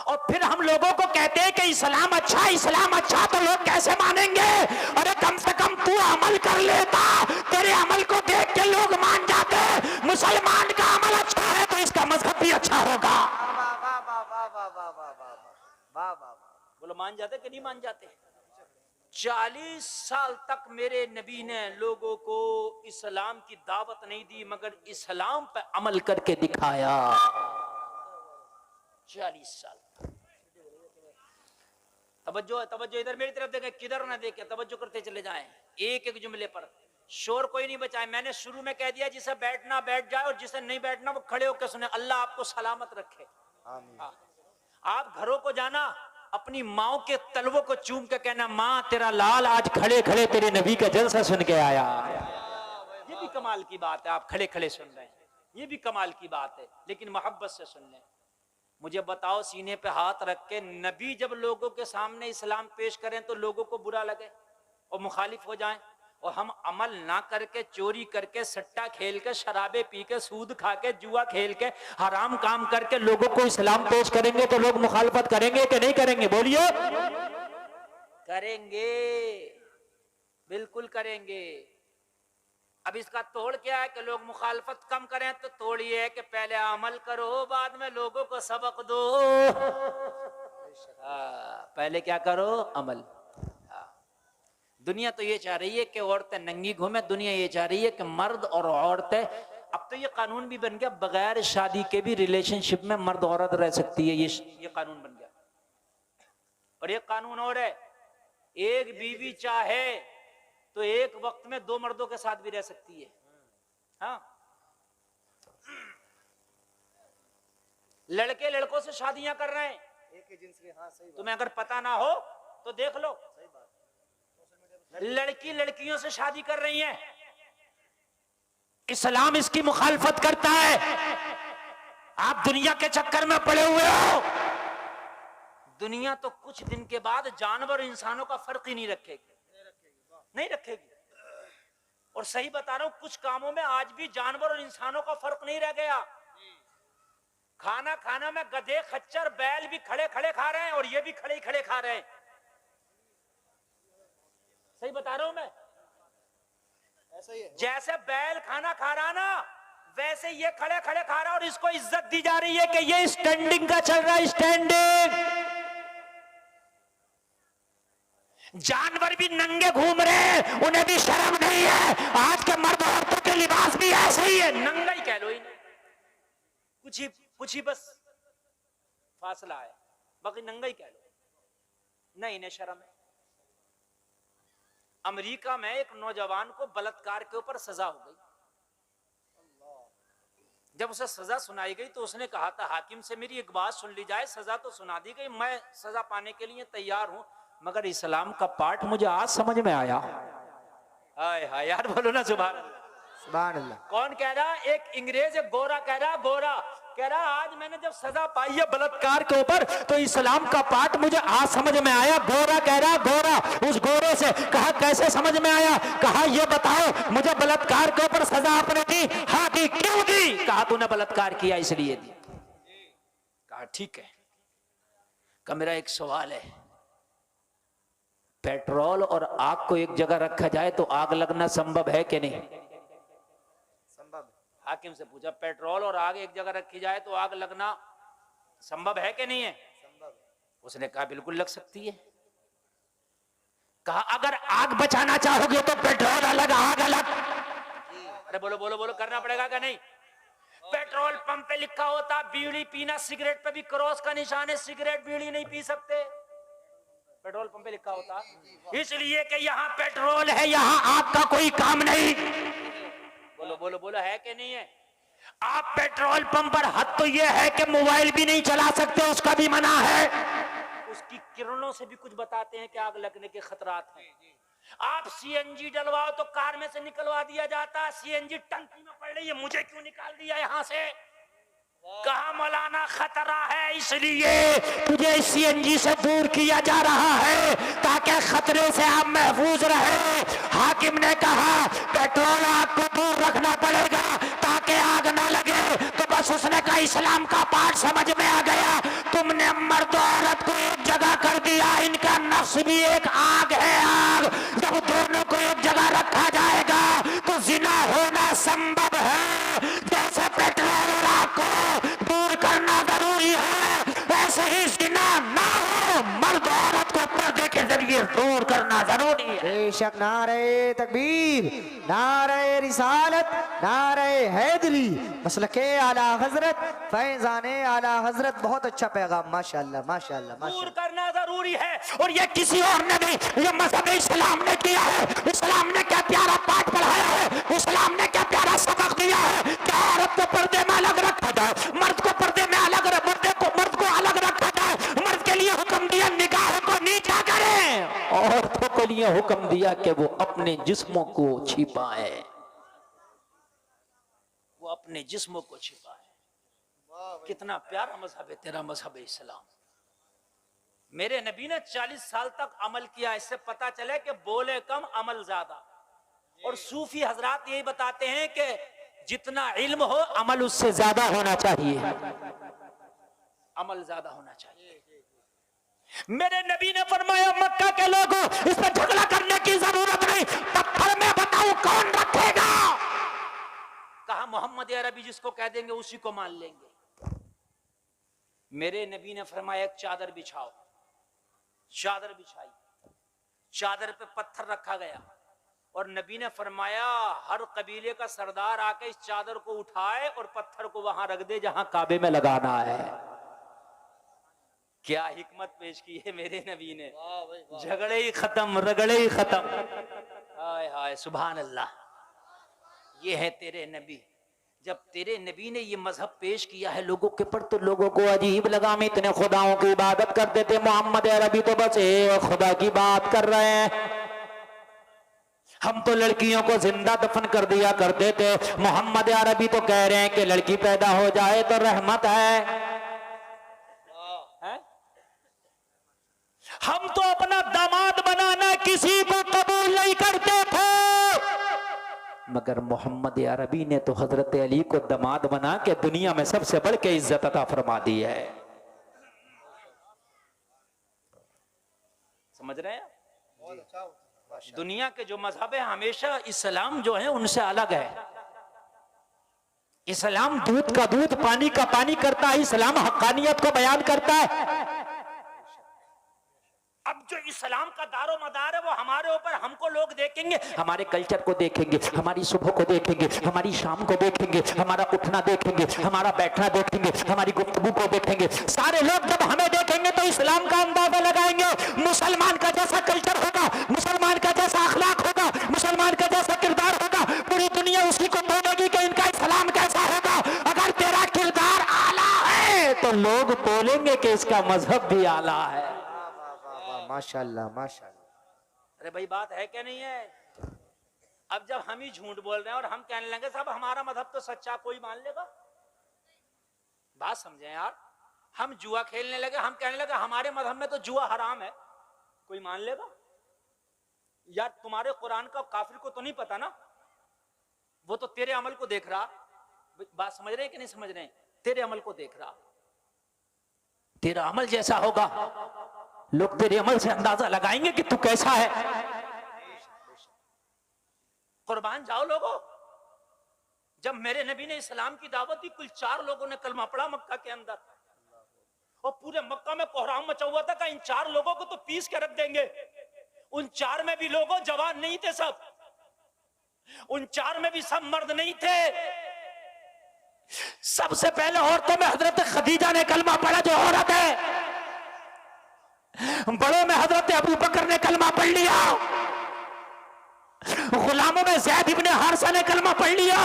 और फिर हम लोगों को कहते हैं कि इस्लाम अच्छा, इस्लाम अच्छा, तो लोग कैसे मानेंगे? अरे कम से कम तू अमल कर लेता, तेरे अमल को देख के लोग मान जाते। मुसलमान का अमल अच्छा है तो इसका मजहब भी अच्छा होगा। वाह वाह वाह वाह वाह वाह वाह वाह वाह वाह, बोलो मान जाते कि नहीं मान जाते? 40 साल तक मेरे नबी ने लोगों को इस्लाम की दावत नहीं दी, मगर इस्लाम पे अमल करके दिखाया। 40 साल। तवज्जो इधर मेरी तरफ देखें, किधर ना देखें, तवज्जो करते चले जाएं एक एक जुमले पर, शोर कोई नहीं बचाए। मैंने शुरू में कह दिया जिसे बैठना बैठ जाए और जिसे नहीं बैठना वो खड़े होकर सुने। अल्लाह आपको सलामत रखे। आमीन। आप घरों को जाना, अपनी माओ के तलवों को चूम के कहना, माँ तेरा लाल आज खड़े खड़े तेरे नबी का जलसा सुन के आया। ये भी कमाल की बात है, आप खड़े खड़े सुन रहे हैं, ये भी कमाल की बात है, लेकिन मोहब्बत से सुन लें। मुझे बताओ, सीने पे हाथ रख के, नबी जब लोगों के सामने इस्लाम पेश करें तो लोगों को बुरा लगे और मुखालिफ हो जाएं, और हम अमल ना करके, चोरी करके, सट्टा खेल के, शराबे पी के, सूद खा के, जुआ खेल के, हराम काम करके लोगों को इस्लाम पेश करेंगे तो लोग मुखालफत करेंगे कि नहीं करेंगे? बोलिए। करेंगे, बिल्कुल करेंगे। अब इसका तोड़ क्या है कि लोग मुखालफत कम करें, तो तोड़ ये है कि पहले अमल करो, बाद में लोगों को सबक दो। पहले क्या करो? अमल। दुनिया तो ये चाह रही है कि औरतें नंगी घूमे, दुनिया ये चाह रही है कि मर्द और औरतें, अब तो ये कानून भी बन गया बगैर शादी के भी रिलेशनशिप में मर्द औरत रह सकती है, ये कानून बन गया। और ये कानून और है, एक बीवी चाहे तो एक वक्त में 2 मर्दों के साथ भी रह सकती है। हाँ, लड़के लड़कों से शादियां कर रहे हैं एक ही जिन्स के। हाँ सही बात। तुम्हें अगर पता ना हो तो देख लो, सही बात। लड़की लड़कियों से शादी कर रही है। इस्लाम इसकी मुखालफत करता है। आप दुनिया के चक्कर में पड़े हुए हो। दुनिया तो कुछ दिन के बाद जानवर और इंसानों का फर्क ही नहीं रखेगी, नहीं रखेगी। और सही बता रहा हूं, कुछ कामों में आज भी जानवर और इंसानों का फर्क नहीं रह गया। खाना खाना में गधे खच्चर बैल भी खड़े खड़े खा रहे हैं और ये भी खड़े खड़े खा रहे हैं। सही बता रहा हूं मैं। ऐसा ही है। जैसे बैल खाना खा रहा ना, वैसे ये खड़े खड़े खा रहा है और इसको इज्जत दी जा रही है कि ये स्टैंडिंग का चल रहा है, स्टैंडिंग। जानवर भी नंगे घूम रहे हैं, उन्हें भी शर्म नहीं है। आज के मर्द औरतों के लिबास भी ऐसे ही है, नंगा ही कह लो इन्हें। कुछ ही बस फासला है, बाकी नंगा ही कह लो, नहीं इन्हें शर्म है। अमेरिका में एक नौजवान को बलात्कार के ऊपर सजा हो गई। जब उसे सजा सुनाई गई तो उसने कहा था हाकिम से मेरी एक बात सुन ली जाए, सजा तो सुना दी गई, मैं सजा पाने के लिए तैयार हूं, मगर इस्लाम का पाठ मुझे आज समझ में आया। हाय हाय यार, बोलो ना सुभान अल्लाह। सुभान अल्लाह। कौन कह रहा? एक अंग्रेज, एक गोरा कह रहा, गोरा कह रहा आज मैंने जब सजा पाई है बलात्कार के ऊपर तो इस्लाम का पाठ मुझे आज समझ में आया। गोरा कह रहा, गोरा उस गोरे से कहा कैसे समझ में आया? कहा ये बताओ मुझे बलात्कार के ऊपर सजा आपने दी? हाँ दी। क्यों दी? कहा तूने बलात्कार किया इसलिए दी। कहा ठीक है। कहा मेरा एक सवाल है, पेट्रोल और आग को एक जगह रखा जाए तो आग लगना संभव है कि नहीं? संभव। हाकिम से पूछा पेट्रोल और आग एक जगह रखी जाए तो आग लगना संभव है कि नहीं है? संभव। उसने कहा बिल्कुल लग सकती है। कहा अगर आग बचाना चाहोगे तो पेट्रोल अलग आग अलग। अरे बोलो बोलो बोलो, करना पड़ेगा क्या नहीं? पेट्रोल पंप पे लिखा होता बीड़ी पीना, सिगरेट पे भी क्रॉस का निशान है, सिगरेट बीड़ी नहीं पी सकते। पेट्रोल पंप पे लिखा होता, इसलिए कि यहाँ पेट्रोल है, यहाँ आग का कोई काम नहीं। बोलो बोलो बोलो, है कि नहीं है? आप पेट्रोल पंप पर हद तो यह है कि मोबाइल भी नहीं चला सकते, उसका भी मना है। उसकी किरणों से भी कुछ बताते हैं कि आग लगने के खतरात हैं। आप सीएनजी डलवाओ तो कार में से निकलवा दिया जाता, सीएनजी टंकी में पड़ रही है, मुझे क्यों निकाल दिया यहाँ से? कहा मौलाना खतरा है इसलिए तुझे सीएनजी से दूर किया जा रहा है ताकि खतरे से आप महफूज रहे। हाकिम ने कहा पेट्रोल आग को दूर रखना पड़ेगा ताकि आग ना लगे। तो बस उसने कहा इस्लाम का पाठ समझ में आ गया। तुमने मर्द औरत को एक जगह कर दिया, इनका नफ्स भी एक आग है, आग। जब दोनों को एक जगह रखा जाएगा तो जिना होना संभव है। जैसे पेट्रोल और आग को दूर करना जरूरी है, वैसे ही जिना ना हो, मर्द औरत को पर्दे के जरिए दूर करना जरूरी है। बेशक। नारे तकबीर, नारे रिसालत, नारे हैदरी, मसलके आला हजरत, फैजाने आला हजरत। बहुत अच्छा पैगाम, माशाअल्लाह माशाअल्लाह दूर माशाअल्लाह। करना जरूरी है। और ये किसी और ने नहीं, ये मजहब इस्लाम ने किया है। इस्लाम ने क्या प्यारा पाठ पढ़ाया है, इस्लाम ने क्या प्यारा सबक दिया है। क्या औरत को पर्दे में अलग रखा जाए, मर्द को पर्दे में अलग, मर्द को अलग रखा जाए। मर्द के लिए हुक्म दिया निगाह को नीचा करें, औरतों के लिए हुक्म दिया कि वो अपने जिस्मों को छिपाए, वो अपने जिस्मों को छिपाए। कितना प्यारा मजहब है तेरा मजहब इस्लाम। मेरे नबी ने 40 साल तक अमल किया। इससे पता चले कि बोले कम अमल ज्यादा। और सूफी हजरात यही बताते हैं कि जितना इल्म हो अमल उससे ज्यादा होना चाहिए, अमल ज्यादा होना चाहिए। मेरे नबी ने फरमाया मक्का के लोगों इस पर झगड़ा करने की जरूरत नहीं, पत्थर में बताओ कौन रखेगा। कहा मोहम्मद अरबी जिसको कह देंगे उसी को मान लेंगे। मेरे नबी ने फरमाया एक चादर बिछाओ, चादर बिछाई, चादर पे पत्थर रखा गया और नबी ने फरमाया हर कबीले का सरदार आके इस चादर को उठाए और पत्थर को वहां रख दे जहां काबे में लगाना है। क्या हिकमत पेश की है मेरे नबी ने, झगड़े ही खत्म, रगड़े ही खत्म। हाय हाय सुभान अल्लाह, ये है तेरे नबी। जब तेरे नबी ने ये मजहब पेश किया है लोगों के पर तो लोगों को अजीब लगा। हम इतने खुदाओं की इबादत करते थे, मोहम्मद अरबी तो बस एक खुदा की बात कर रहे हैं। हम तो लड़कियों को जिंदा दफन कर दिया करते थे, मोहम्मद अरबी तो कह रहे हैं कि लड़की पैदा हो जाए तो रहमत है। हम तो अपना दामाद बनाना किसी को कबूल नहीं करते थे, मगर मोहम्मद अरबी ने तो हजरत अली को दामाद बना के दुनिया में सबसे बढ़ के इज्जत अता फरमा दी है। समझ रहे हैं? बहुत अच्छा। दुनिया के जो मजहब है हमेशा इस्लाम जो है उनसे अलग है। इस्लाम दूध का दूध पानी का पानी करता है, इस्लाम हक्कानियत को बयान करता है। अब जो इस्लाम का दारो मदार है वो हमारे ऊपर, हमको लोग देखेंगे, हमारे कल्चर को देखेंगे, हमारी सुबह को देखेंगे, हमारी शाम को देखेंगे, हमारा उठना देखेंगे, हमारा बैठना देखेंगे, हमारी गुफ्तगू को देखेंगे। सारे लोग जब हमें देखेंगे तो इस्लाम का अंदाजा लगाएंगे। मुसलमान का जैसा कल्चर होगा, मुसलमान का जैसा अखलाक होगा, मुसलमान का जैसा किरदार होगा, पूरी दुनिया उसी को बोलेगी कि इनका इस्लाम कैसा होगा। अगर तेरा किरदार आला है तो लोग बोलेंगे कि इसका मजहब भी आला है। माशाल्लाह माशाल्लाह। अरे भाई बात है क्या नहीं है? अब जब हम ही झूठ बोल रहे हैं और हम कहने लगे साहब हमारा मजहब तो सच्चा, कोई मान लेगा? बात समझे यार, हम जुआ खेलने लगे, हम कहने लगे हमारे मजहब में तो जुआ हराम है, कोई मान लेगा? यार तुम्हारे कुरान का काफिर को तो नहीं पता ना, वो तो तेरे अमल को देख रहा। बात समझ रहे हैं कि नहीं समझ रहे हैं? तेरे अमल को देख रहा, तेरा अमल जैसा होगा लोग तेरे अमल से अंदाजा लगाएंगे कि तू कैसा है। कुर्बान जाओ लोगों, जब मेरे नबी ने इस्लाम की दावत दी कुल 4 लोगों ने कलमा पढ़ा मक्का के अंदर, और पूरे मक्का में कोहराम मचा हुआ था कि इन 4 लोगों को तो पीस के रख देंगे। उन 4 में भी लोगों जवान नहीं थे, सब उन 4 में भी सब मर्द नहीं थे। सबसे पहले औरतों में हजरत खदीजा ने कलमा पढ़ा जो औरत है, बड़ों में हजरत अबू बकर ने कलमा पढ़ लिया, गुलामों में ज़ैद इब्ने हारिसा ने कलमा पढ़ लिया,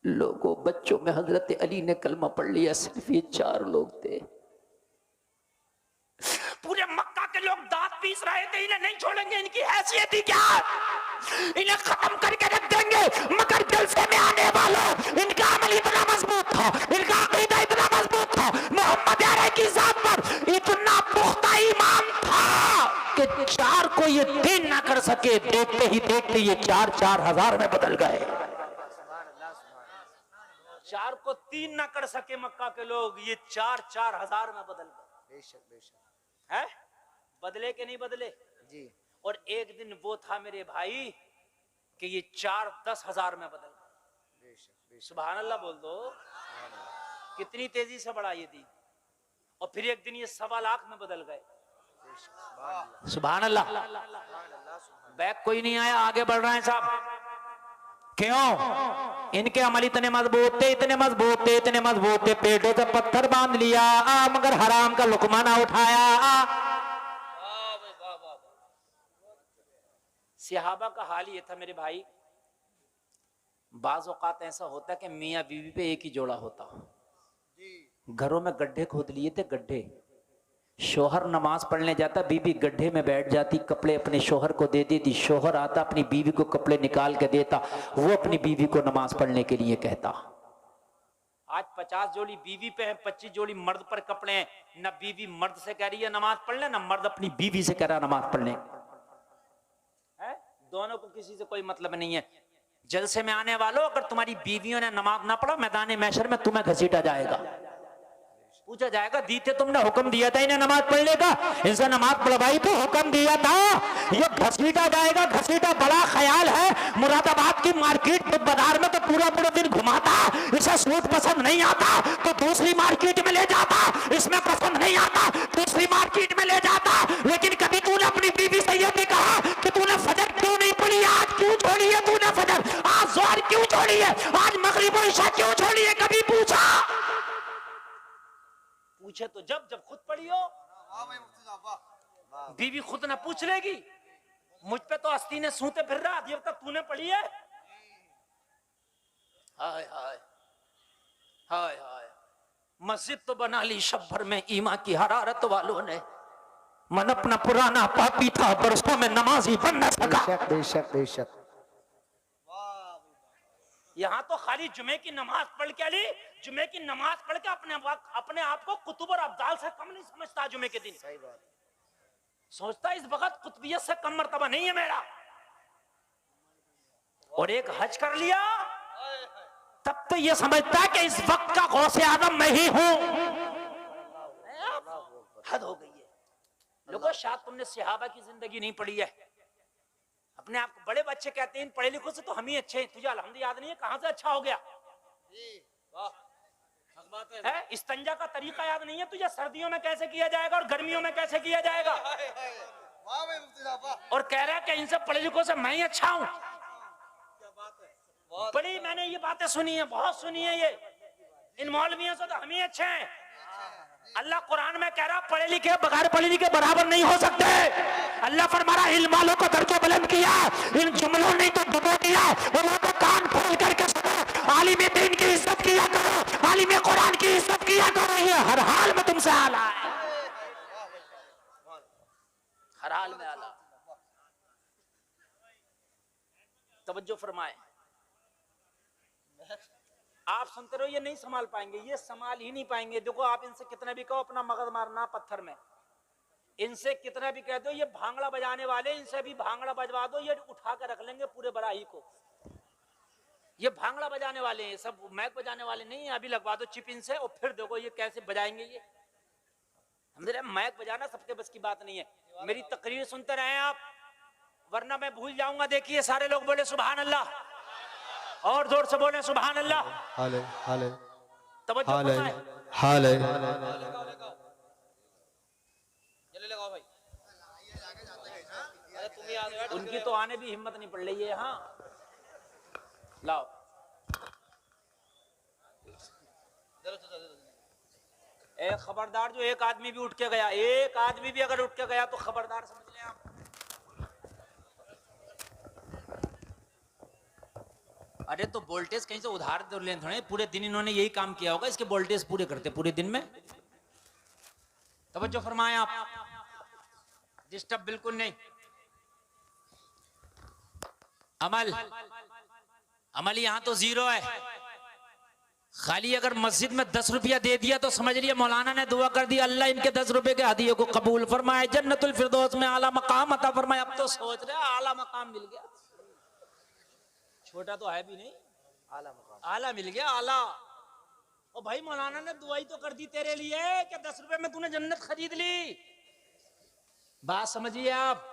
लोगों बच्चों में हजरत अली ने कलमा पढ़ लिया। सिर्फ ये 4 लोग थे। पूरे मक्का के लोग दांत पीस रहे थे, इन्हें नहीं छोड़ेंगे, इनकी हैसियत ही क्या, इन्हें खत्म करके रख देंगे। मगर जलसे में आने वालों, इनका अमल इतना मजबूत था, इनका अकीदा इतना मजबूत था, मोहम्मद अरबी की जात पर इतना पुख्ता ईमान था कि 4 को ये 3 ना कर सके। देखते ही देखते ये 4 हजार में बदल गए। 4 को 3 ना कर सके मक्का के लोग, ये 4 हजार में बदल गए। बेशक बेशक है, बदले के नहीं बदले जी। और एक दिन वो था मेरे भाई कि ये 4 10 हजार में बदल गए। बेशक सुभान अल्लाह बोल दो, कितनी तेजी से बढ़ा ये दिन। और फिर एक दिन ये 1.25 लाख में बदल गए। सुभान अल्लाह। बैक कोई नहीं आया, आगे बढ़ रहे हैं साहब। क्यों? इनके अमल इतने मजबूत थे, इतने मजबूत थे, इतने मजबूत थे, पेटों से पत्थर बांध लिया मगर हराम का लुकमा ना उठाया। सहाबा का हाल ये था मेरे भाई, बाज औकात ऐसा होता कि मियाँ बीवी पे एक ही जोड़ा होता। घरों में गड्ढे खोद लिए थे, गड्ढे। शोहर नमाज पढ़ने जाता, बीवी गड्ढे में बैठ जाती, कपड़े अपने शोहर को दे देती, शोहर आता अपनी बीवी को कपड़े निकाल के देता, वो अपनी बीवी को नमाज पढ़ने के लिए कहता। आज 50 जोड़ी बीवी पे है, 25 जोड़ी मर्द पर कपड़े हैं। न बीवी मर्द से कह रही है नमाज पढ़ने, न मर्द अपनी बीवी से कह रहा नमाज पढ़ने है। दोनों को किसी से कोई मतलब नहीं है। जलसे में आने वालों, अगर तुम्हारी बीवियों ने नमाज ना पढ़ा, मैदान महशर में तुम्हें घसीटा जाएगा। पूछा जाएगा दीते तुमने हुक्म दिया था इन्हें नमाज पढ़ने का, इनसे नमाज पढ़वाई तो हुक्म दिया था। ये घसीटा जाएगा, घसीटा बड़ा ख्याल है। मुरादाबाद की मार्केट बाजार में तो पूरा पूरा दिन घुमाता, इसे सूट पसंद नहीं आता तो दूसरी मार्केट में ले जाता, इसमें पसंद नहीं आता दूसरी मार्केट में ले जाता। लेकिन कभी तूने अपनी बीवी से ये नहीं कहा कि तूने फजर क्यों नहीं पढ़ी, आज क्यों छोड़ी है तूने फजर, आज ज़ोहर क्यों छोड़ी है, आज मगरिब और इशा क्यों छोड़ी है, कभी पूछा? पूछे तो जब जब खुद पढ़ी हो। वाह भाई मुफ्ती साहब वाह। बीवी खुद ना पूछ लेगी, मुझ पे तो अस्ती ने सूते फिर रहा जब तक तूने पढ़ी है। हाय हाय हाय हाय, मस्जिद तो बना ली शब भर में ईमा की हरारत वालों ने, मन अपना पुराना पापी था बरसों में नमाजी बन न सका। बेशक बेशक बेशक। यहाँ तो खाली जुमे की नमाज पढ़ के अली, जुमे की नमाज पढ़ के अपने आप को कुतुब और अब्दाल से कम नहीं समझता। जुमे के दिन सही बात। सोचता इस वक्त कुतुबियत से कम मर्तबा नहीं है मेरा। और एक हज कर लिया तब तो ये समझता है कि इस वक्त का गौसे आदम मैं ही हूं। हद हो गई है लोगों। शायद तुमने सहाबा की जिंदगी नहीं पढ़ी है। अपने आप को बड़े बच्चे कहते हैं पढ़े लिखो से तो हम ही अच्छे हैं, तुझे अल्हम्दुलिल्लाह याद नहीं है कहां से अच्छा हो गया है? इस्तंजा का तरीका याद नहीं है तुझे, सर्दियों में कैसे किया जाएगा और गर्मियों में कैसे किया जाएगा। वाह भाई मुफ्ती साहब वाह। और कह रहा है कि इनसे पढ़े लिखो से मैं ही अच्छा हूं। बड़ी मैंने ये बातें सुनी है, बहुत सुनी है, ये इन मौलवियों से तो हम ही अच्छे हैं। अल्लाह कुरान में कह रहा पढ़े लिखे बगैर पढ़े लिखे बराबर नहीं हो सकते। अल्लाह फरमा रहा इल्म वालों को दर्जा बुलंद किया, इन जुमलों ने तो डुबो दिया। उन्होंने तो कान खोल करके सुनो, आलिम दीन की इज्जत किया करो, आलिम कुरान की इज्जत किया करो। ये हर हाल में तुमसे आला है, हर हाल में आला। तवज्जो फरमाए, आप सुनते रहो ये नहीं संभाल पाएंगे, ये संभाल ही नहीं पाएंगे। देखो आप इनसे कितना भी कहो अपना मगज मारना पत्थर में, इनसे कितना भी कह दो ये भांगड़ा बजाने वाले, इनसे भी भांगड़ा बजवा दो ये उठा कर रख लेंगे पूरे बराही को। ये भांगड़ा बजाने वाले हैं, सब मैक बजाने वाले नहीं है। अभी लगवा दो चिप इनसे और फिर देखो ये कैसे बजाएंगे। ये हमने मैक बजाना सबके बस की बात नहीं है। मेरी तकरीर सुनते रहे आप, वरना मैं भूल जाऊंगा। देखिए सारे लोग बोले सुभान अल्लाह, और जोर से बोले सुभान अल्लाह। हाले हाले तवज्जो फरमाए। हाले जल्दी लगाओ भाई। अरे तुम ही आगे बैठो। उनकी तो आने भी हिम्मत नहीं पड़ रही है यहाँ। लाओ एक खबरदार, जो एक आदमी भी उठ के गया, एक आदमी भी अगर उठ के गया तो खबरदार समझ लें आप। अरे तो वोल्टेज कहीं से उधार दे लें थोड़े, पूरे दिन इन्होंने यही काम किया होगा, इसके वोल्टेज पूरे करते पूरे दिन में। तवज्जो फरमाएं आप, डिस्टर्ब बिल्कुल नहीं। अमल अमल यहाँ तो जीरो है। खाली अगर मस्जिद में 10 रुपया दे दिया तो समझ लिया मौलाना ने दुआ कर दी, अल्लाह इनके 10 रुपए के हदिये को कबूल फरमाए, जन्नतुल फिरदौस में आला मकाम अता फरमाए। अब तो सोच रहे आला मकाम मिल गया, छोटा तो है भी नहीं, आला मकाम, आला मिल गया आला। और भाई मौलाना ने दुआई तो कर दी तेरे लिए कि 10 रुपए में तूने जन्नत खरीद ली। बात समझिए आप,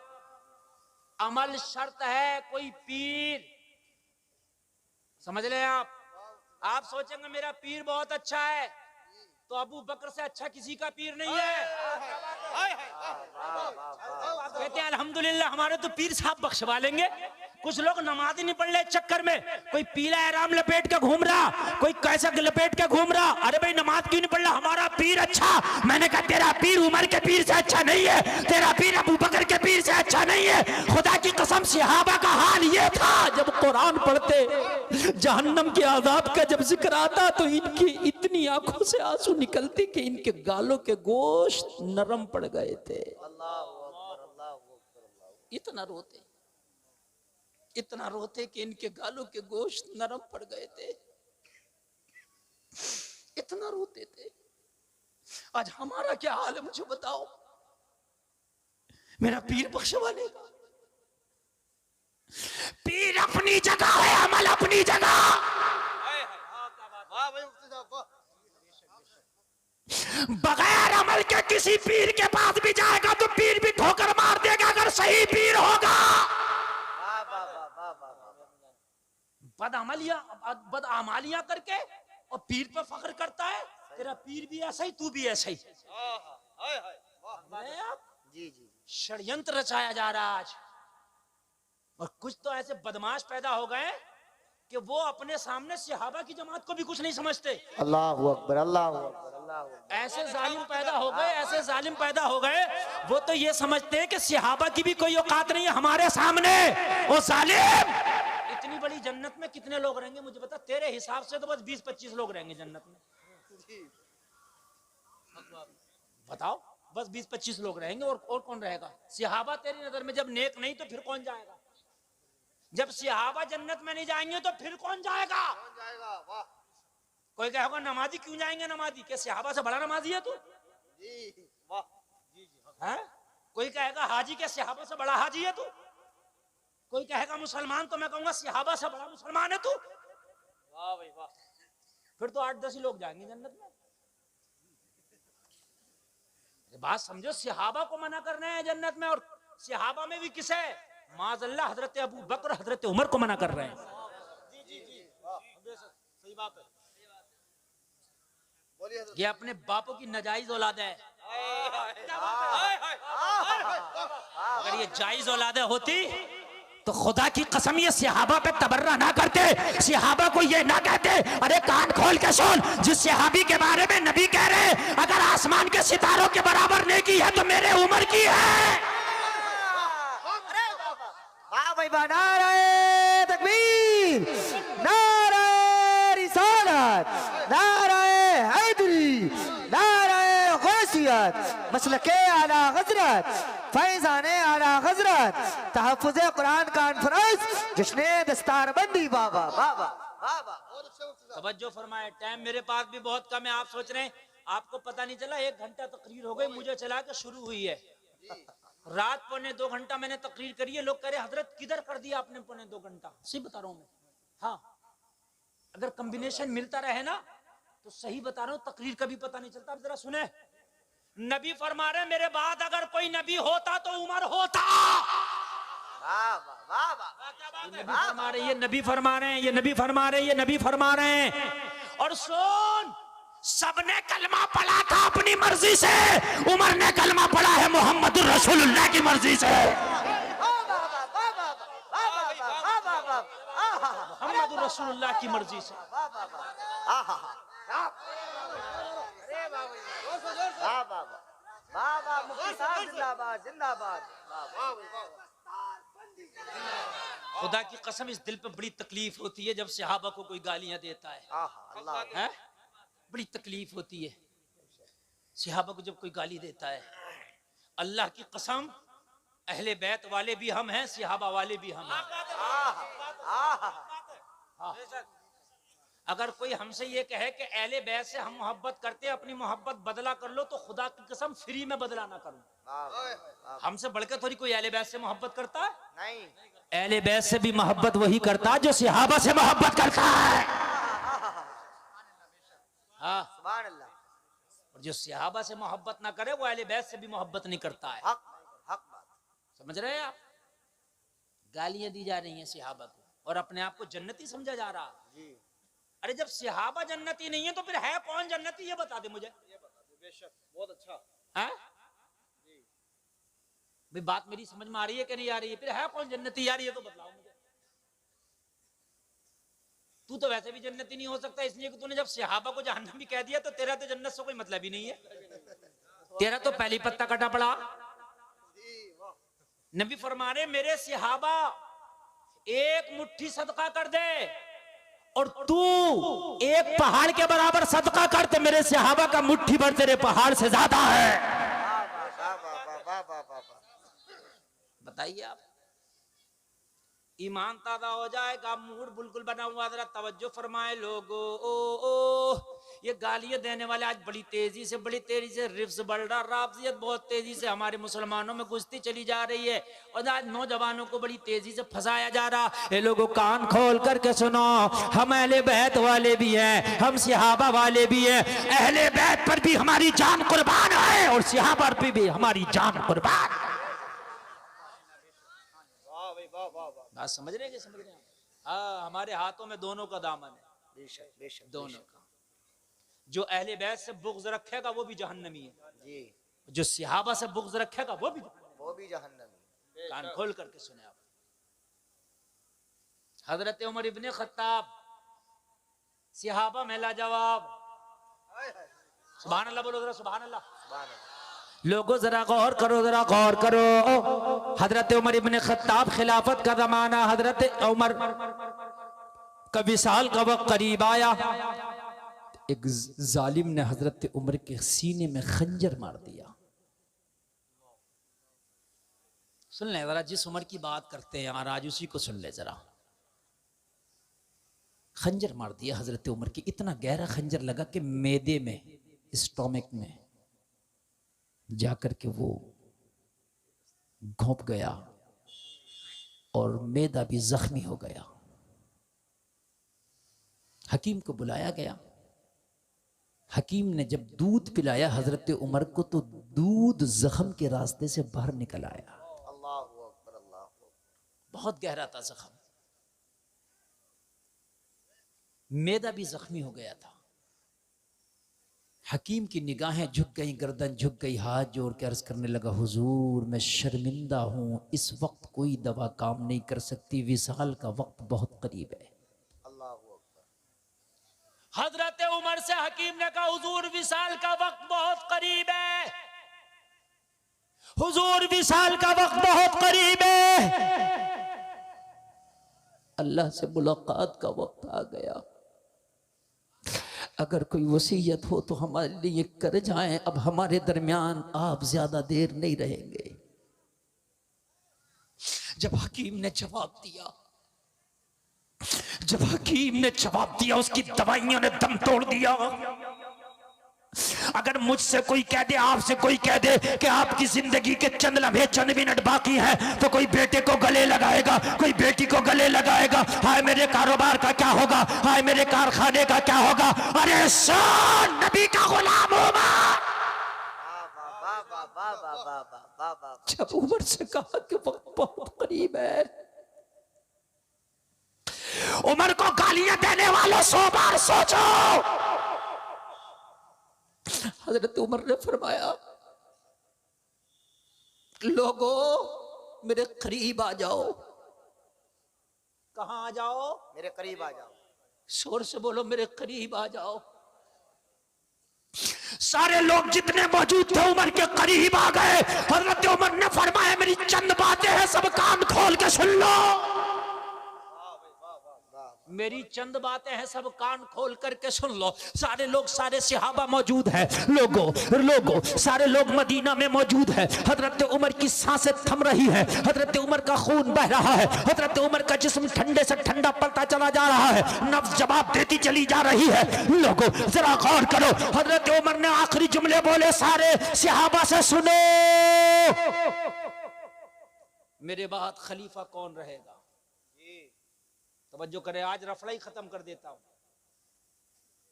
अमल शर्त है। कोई पीर, समझ ले आप सोचेंगे मेरा पीर बहुत अच्छा है, तो अबू बकर से अच्छा किसी का पीर नहीं है। कहते हैं अल्हम्दुलिल्लाह हमारे तो पीर साहब बख्शवा लेंगे। कुछ लोग नमाज ही नहीं पढ़ ले चक्कर में, कोई पीला एहराम लपेट के घूम रहा, कोई कैसा लपेट के घूम रहा। अरे भाई नमाज क्यों नहीं पढ़ रहा? हमारा पीर अच्छा। मैंने कहा तेरा पीर उमर के पीर से अच्छा नहीं है, तेरा पीर अबू बकर के पीर से अच्छा नहीं है। खुदा की कसम सहाबा का हाल ये था, जब कुरान पढ़ते जहन्नम के आजाब का जब जिक्र आता तो इनकी इतनी आंखों से आंसू निकलते कि इनके गालों के गोश्त नरम पड़ गए थे। इतना रोते, इतना रोते कि इनके गालों के गोश्त नरम पड़ गए थे, इतना रोते थे। आज हमारा क्या हाल है मुझे बताओ? मेरा पीर बख्शवा लेगा। पीर अपनी जगह है, अमल अपनी जगह। बगैर अमल के किसी पीर के पास भी जाएगा तो पीर भी ठोकर मार देगा अगर सही पीर होगा। वाह वाह वाह वाह वाह बदअमालियां करके और पीर पे फख्र करता है। तेरा पीर भी ऐसा ही, तू भी ऐसा ही। हाय हाय वाह जी जी षड्यंत्र रचाया जा रहा है आज। और कुछ तो ऐसे बदमाश पैदा हो गए कि वो अपने सामने सहाबा की जमात को भी कुछ नहीं समझते। अल्लाहु अकबर, अल्लाहु अकबर, अल्लाहु अकबर। ऐसे जालिम पैदा हो गए, ऐसे जालिम पैदा हो गए, वो तो ये समझते हैं कि सहाबा की भी कोई औकात नहीं है हमारे सामने। ओ जालिम, इतनी बड़ी जन्नत में कितने लोग रहेंगे मुझे बता। तेरे हिसाब से तो बस 20-25 लोग रहेंगे जन्नत में। बताओ, बस 20-25 लोग रहेंगे और कौन रहेगा? सहाबा तेरी नजर में जब नेक नहीं तो फिर कौन जाएगा? जब सहाबा जन्नत में नहीं जाएंगे तो फिर कौन जाएगा? कौन जाएगा? वाह कोई कहेगा नमाजी क्यों जाएंगे? नमाजी के सहाबा से बड़ा नमाजी है तू? जी वाह जी जी है? कोई कहेगा हाजी के सहाबा से बड़ा हाजी है तू? कोई कहेगा मुसलमान तो मैं कहूंगा सहाबा से बड़ा मुसलमान है तू? वाह भाई वाह। फिर तो 8-10 ही लोग जाएंगे जन्नत में। बात समझो, सहाबा को मना करना है जन्नत में, और सहाबा में भी किसे? माज़अल्लाह हजरत अबू बकर, हजरत उमर को मना कर रहे हैं। जी जी जी वाह सही बात है। बोलिए ये अपने बापों की नाजायज औलाद है। अगर ये जायज औलादे होती तो खुदा की कसम ये सहाबा पे तबर्रा ना करते, सहाबा को ये ना कहते। अरे कान खोल के सुन, जिस सहाबी के बारे में नबी कह रहे अगर आसमान के सितारों के बराबर नेकी है तो मेरे उम्र की है। वाह भाई वाह, नारे तकबीर, नारे रिसालत, नारे हैदरी, नारे गौसियत, मसलके आला हजरत, फैजाने आला हजरत, तहफ़्फ़ुज़े कुरान कॉन्फ्रेंस, जश्ने दस्तारबंदी। बाबा बाबा वाह बहुत अच्छा मुफ्ती साहब। तवज्जो फरमाए। टाइम मेरे पास भी बहुत कम है। आप सोच रहे हैं आपको पता नहीं चला, 1 घंटा तकरीर हो गई, मुझे चला के शुरू हुई है। रात 1.25 घंटा मैंने तकरीर करी है। लोग कह रहे हजरत किधर कर दिया आपने 1.25 घंटा? सही बता रहा हूं मैं। हाँ, अगर कॉम्बिनेशन मिलता रहे ना तो सही बता रहा हूं, तकरीर का भी पता नहीं चलता। अब जरा सुने, नबी फरमा रहे मेरे बाद अगर कोई नबी होता तो उमर होता। वाह वाह वाह वाह। ये नबी फरमा रहे, ये नबी फरमा रहे हैं, ये नबी फरमा रहे हैं, ये नबी फरमा रहे हैं। और सुन, सबने कलमा पढ़ा था अपनी मर्जी से, उमर ने कलमा पढ़ा है मोहम्मद रसूलुल्लाह की मर्जी से। मोहम्मद रसूलुल्लाह की मर्जी से। मुफ्ती साहब जिंदाबाद जिंदाबाद। खुदा की कसम, इस दिल पे बड़ी तकलीफ होती है जब सहाबा को कोई गालियां देता है? बड़ी तकलीफ होती है सहाबा को जब कोई गाली देता है। अल्लाह की कसम, अहले बैत वाले भी हम हैं, सहाबा वाले भी हम हैं। हाँ। अगर कोई हमसे ये कहे कि अहले बैत से हम मोहब्बत करते हैं, अपनी मोहब्बत बदला कर लो, तो खुदा की कसम फ्री में बदला ना करूं। हमसे बढ़कर थोड़ी कोई अहले बैत से मोहब्बत करता है? नहीं। अहले बैत से भी मोहब्बत वही करता है जो सहाबा से मोहब्बत करता है। हाँ, सुभान अल्लाह। और जो सहाबा से मोहब्बत ना करे वो अहले बैत से भी मोहब्बत नहीं करता है। हक हक बात। समझ रहे हैं आप? गालियां दी जा रही हैं सहाबा को और अपने आप को जन्नती समझा जा रहा। जी अरे जब सहाबा जन्नती नहीं है तो फिर है कौन जन्नती? ये बता दे मुझे। बेशक बहुत अच्छा। है भाई, बात मेरी समझ में आ रही है कि नहीं आ रही है? फिर है कौन जन्नती यार, ये तो बतलाओ मुझे। तू तो वैसे भी जन्नती नहीं हो सकता, इसलिए कि तूने जब सहाबा को जहन्नमी कह दिया तो तेरा तो जन्नत से कोई मतलब ही नहीं है। तेरा तो पहली पत्ता कटा पड़ा। नबी फरमा रहे मेरे सहाबा एक मुट्ठी सदका कर दे और तू एक पहाड़ के बराबर सदका कर, तो मेरे सहाबा का मुट्ठी भर तेरे पहाड़ से ज्यादा है। बताइए आप, ईमान ताजा हो जाएगा, मूड बिल्कुल बना हुआ। जरा तवज्जो फरमाए लोगो, ये गालियां देने वाले आज बड़ी तेजी से रिफ्स बढ़ रहा, राफजियत बहुत तेजी से हमारे मुसलमानों में घुसती चली जा रही है और आज नौजवानों को बड़ी तेजी से फंसाया जा रहा। ये लोगों कान खोल करके सुनो, हम अहले बैत वाले भी हैं, हम सहाबा वाले भी हैं, अहले बैत पर भी हमारी जान कुर्बान है और सहाबा पर भी हमारी जान कुर्बान। वाह भाई वाह वाह वाह। बात समझ रहे हैं? हाँ, हमारे हाथों में दोनों का दामन है, बेशक बेशक दोनों का। जो अहले बैत से बुग़्ज़ रखेगा वो भी जहन्नमी है, जी, जो सहाबा से बुग़्ज़ रखेगा वो भी। वो भी जहन्नमी। कान खोल करके सुने आप। हजरत उमर इब्ने खत्ताब सहाबा में लाजवाब। सुभान अल्लाह बोलो जरा, सुभान अल्लाह। लोगों जरा गौर करो, जरा गौर करो। हजरत उमर इब्ने खत्ताब खिलाफत का जमाना, हजरत उमर का विसाल का वक्त करीब आया। एक जालिम ने हजरत उमर के सीने में खंजर मार दिया। सुन ले जरा, जिस उमर की बात करते हैं यार आज उसी को सुन ले जरा। खंजर मार दिया हजरत उमर की, इतना गहरा खंजर लगा कि मैदे में, स्टोमक में जाकर के वो घोंप गया और मैदा भी जख्मी हो गया। हकीम को बुलाया गया। हकीम ने जब दूध पिलाया हजरत उमर को तो दूध जख्म के रास्ते से बाहर निकल आया। अल्लाहु अकबर, अल्लाहु अकबर। बहुत गहरा था जख्म, मैदा भी जख्मी हो गया था। हकीम की निगाहें झुक गई, गर्दन झुक गई, हाथ जोड़ के अर्ज करने लगा, हुजूर मैं शर्मिंदा हूं, इस वक्त कोई दवा काम नहीं कर सकती, विसाल का वक्त बहुत करीब है। अल्लाहु अकबर। हजरत उमर से हकीम ने कहा, हुजूर विसाल का वक्त बहुत करीब है, हुजूर विसाल का वक्त बहुत करीब है, अल्लाह से मुलाकात का वक्त आ गया। अगर कोई वसीयत हो तो हमारे लिए कर जाएं, अब हमारे दरमियान आप ज्यादा देर नहीं रहेंगे। जब हकीम ने जवाब दिया, उसकी दवाइयों ने दम तोड़ दिया। अगर मुझसे कोई कह दे, आपसे कोई कह दे कि आपकी जिंदगी के चंद लम्हे, चंद मिनट बाकी है, तो कोई बेटे को गले लगाएगा, कोई बेटी को गले लगाएगा। हाय मेरे कारोबार का क्या होगा, हाय मेरे कारखाने का क्या होगा। अरे सुन, नबी का गुलाम उमर। जब उमर से कहा कि वक्त बहुत करीब है, उमर को गालियां देने वालों 100 बार सोचो। हजरत उमर ने फरमाया, लोगों मेरे करीब आ जाओ। कहां आ जाओ? मेरे करीब आ जाओ। शोर से बोलो, मेरे करीब आ जाओ। सारे लोग जितने मौजूद थे उमर के करीब आ गए। हजरत उमर ने फरमाया, मेरी चंद बातें हैं, सब कान खोल के सुन लो। मेरी चंद बातें हैं, सब कान खोल करके सुन लो। सारे लोग, सारे सहाबा मौजूद हैं। लोगों सारे लोग मदीना में मौजूद है। हजरत उमर की सांसें थम रही है, हजरत उमर का खून बह रहा है, हजरत उमर का जिस्म ठंडे से ठंडा पड़ता चला जा रहा है, नफ्स जवाब देती चली जा रही है। लोगों जरा गौर करो, हजरत उमर ने आखिरी जुमले बोले, सारे सहाबा से सुनो, मेरे बाद खलीफा कौन रहेगा। तवज्जो करें, आज रफड़ा ही खत्म कर देता हूं।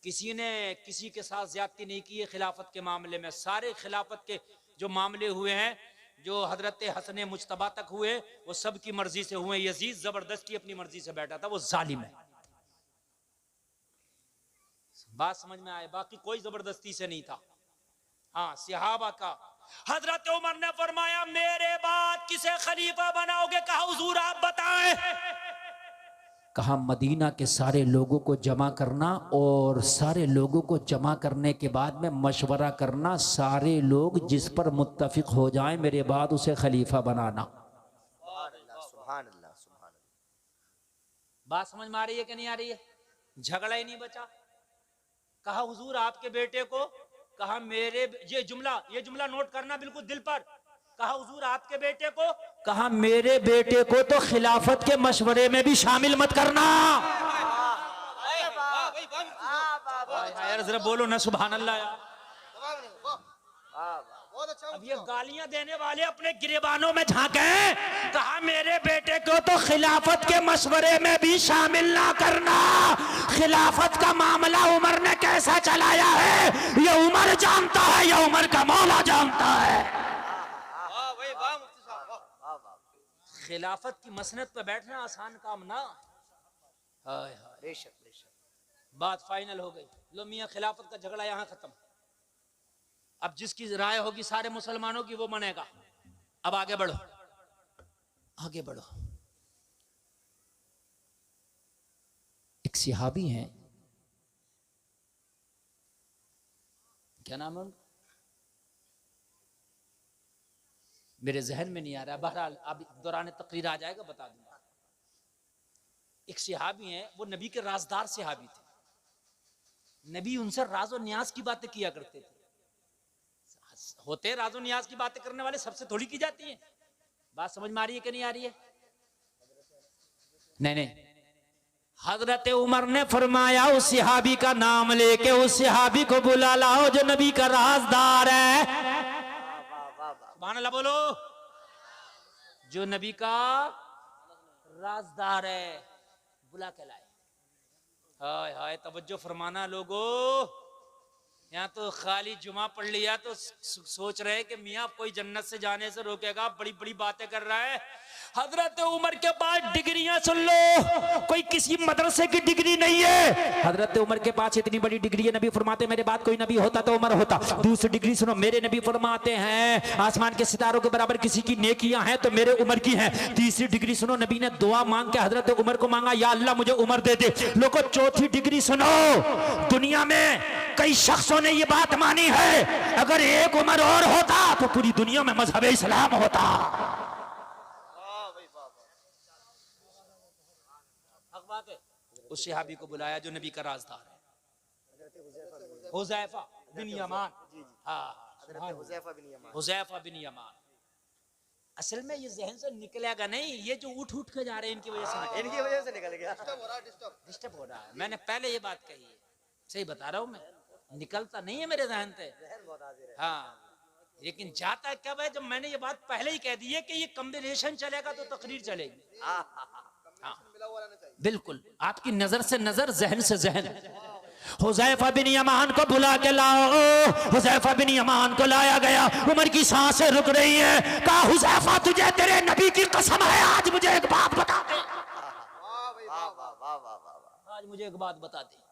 किसी ने किसी के साथ ज्यादती नहीं की है खिलाफत के मामले में। सारे खिलाफत के जो मामले हुए हैं, जो हजरत हसन मुज्तबा तक हुए, वो सब की मर्जी से हुए। यजीद जबरदस्ती अपनी मर्जी से बैठा था, वो जालिम है। बात समझ में आए? बाकी कोई जबरदस्ती से नहीं था। हाँ, सहाबा का। हजरत उमर ने फरमाया, मेरे बाद किसे खलीफा बनाओगे? कहा, हुजूर आप बताएं। कहा, मदीना के सारे लोगों को जमा करना और सारे लोगों को जमा करने के बाद में मशवरा करना, सारे लोग जिस पर मुत्तफिक हो जाएं मेरे बाद उसे खलीफा बनाना। सुभान अल्लाह, सुभान अल्लाह। बात समझ में आ रही है कि नहीं आ रही है? झगड़ा ही नहीं बचा। कहा, हुजूर आपके बेटे को, कहा मेरे, ये जुमला नोट करना बिल्कुल दिल पर। कहा, हुजूर आपके बेटे को, कहा मेरे बेटे को तो खिलाफत के मशवरे में भी शामिल मत करना। यार जरा बोलो ना सुभान अल्लाह यार। जवाब नहीं, वाह वाह वाह बहुत अच्छा अब ये गालियां देने वाले अपने गिरेबानों में झांके, कहा मेरे बेटे को तो खिलाफत के मशवरे में भी शामिल ना करना। खिलाफत का मामला उमर ने कैसा चलाया है ये उमर जानता है, ये उमर का मौला जानता है। वाह भाई वाह मुफ्ती साहब वाह वाह वाह खिलाफत की मसनद पे बैठना आसान काम ना। हाय हाय, बेशक बेशक बात फाइनल हो गई। लो मियां खिलाफत का झगड़ा यहां खत्म। अब जिसकी राय होगी सारे मुसलमानों की वो मानेगा। अब आगे बढ़ो, आगे बढ़ो। एक सिहाबी हैं, क्या नाम है उनका, मेरे जहन में नहीं आ रहा। बहरहाल अब दौरान तकरीर आ जाएगा, बता दूंगा। एक सिहाबी हैं, वो नबी के राजदार सिहाबी थे। नबी उनसे राज और न्याज की बातें किया करते थे। होते राजो नियाज की बातें करने वाले सबसे थोड़ी की जाती है। बात समझ में आ रही है कि नहीं आ रही है? नहीं नहीं, हजरत उमर ने फरमाया उस सिहाबी का नाम लेके उस सिहाबी को बुला लाओ जो नबी का राजदार है। सुभान अल्लाह बोलो। जो नबी का राजदार है, बुला के लाए। हाय हाय, तवज्जो फरमाना लोगो। यहाँ तो खाली जुमा पढ़ लिया तो सोच रहे कि मियाँ कोई जन्नत से जाने से रोकेगा, बड़ी बड़ी बातें कर रहा है। हजरत उमर के पास डिग्रियां सुन लो, कोई किसी मदरसे की डिग्री नहीं है। हजरत उमर के पास इतनी बड़ी डिग्री है, नबी फरमाते मेरे बाद कोई नबी होता तो उमर होता। दूसरी डिग्री सुनो, मेरे नबी फरमाते हैं आसमान के सितारों के बराबर किसी की नेकियां हैं तो मेरे उमर की हैं। तीसरी डिग्री सुनो, नबी ने दुआ मांग के हजरत उमर को मांगा, या अल्लाह मुझे उमर दे दे। लोगों चौथी डिग्री सुनो, दुनिया में कई शख्सों ने ये बात मानी है अगर एक उमर और होता तो पूरी दुनिया में मजहब इस्लाम होता। उस सहाबी को बुलाया जो नबी का राजदार है, हुज़ैफा बिन यमान। हुज़ैफा बिन यमान। असल में ये जहन से निकलेगा नहीं, ये जो उठ उठ के जा रहे हैं इनकी वजह से, इनकी वजह से निकल गया। डिस्टर्ब हो रहा है। मैंने पहले ये बात कही है, सही बता रहा हूं मैं, निकलता नहीं है मेरे जहन से। हाँ, लेकिन जाता कब है? जब मैंने ये बात पहले ही कह दी है कि ये कॉम्बिनेशन चलेगा तो तकरीर चलेगी। हाँ, बिल्कुल आपकी नजर से नजर, जहन से जहन। हुज़ैफा बिन यमान को बुला के लाओ। हुज़ैफा बिन यमान को लाया गया। उमर की सांसें रुक रही है। कहा हुज़ैफा तुझे तेरे नबी की कसम है, आज मुझे एक बात बता दे। आज मुझे एक बात बता दे।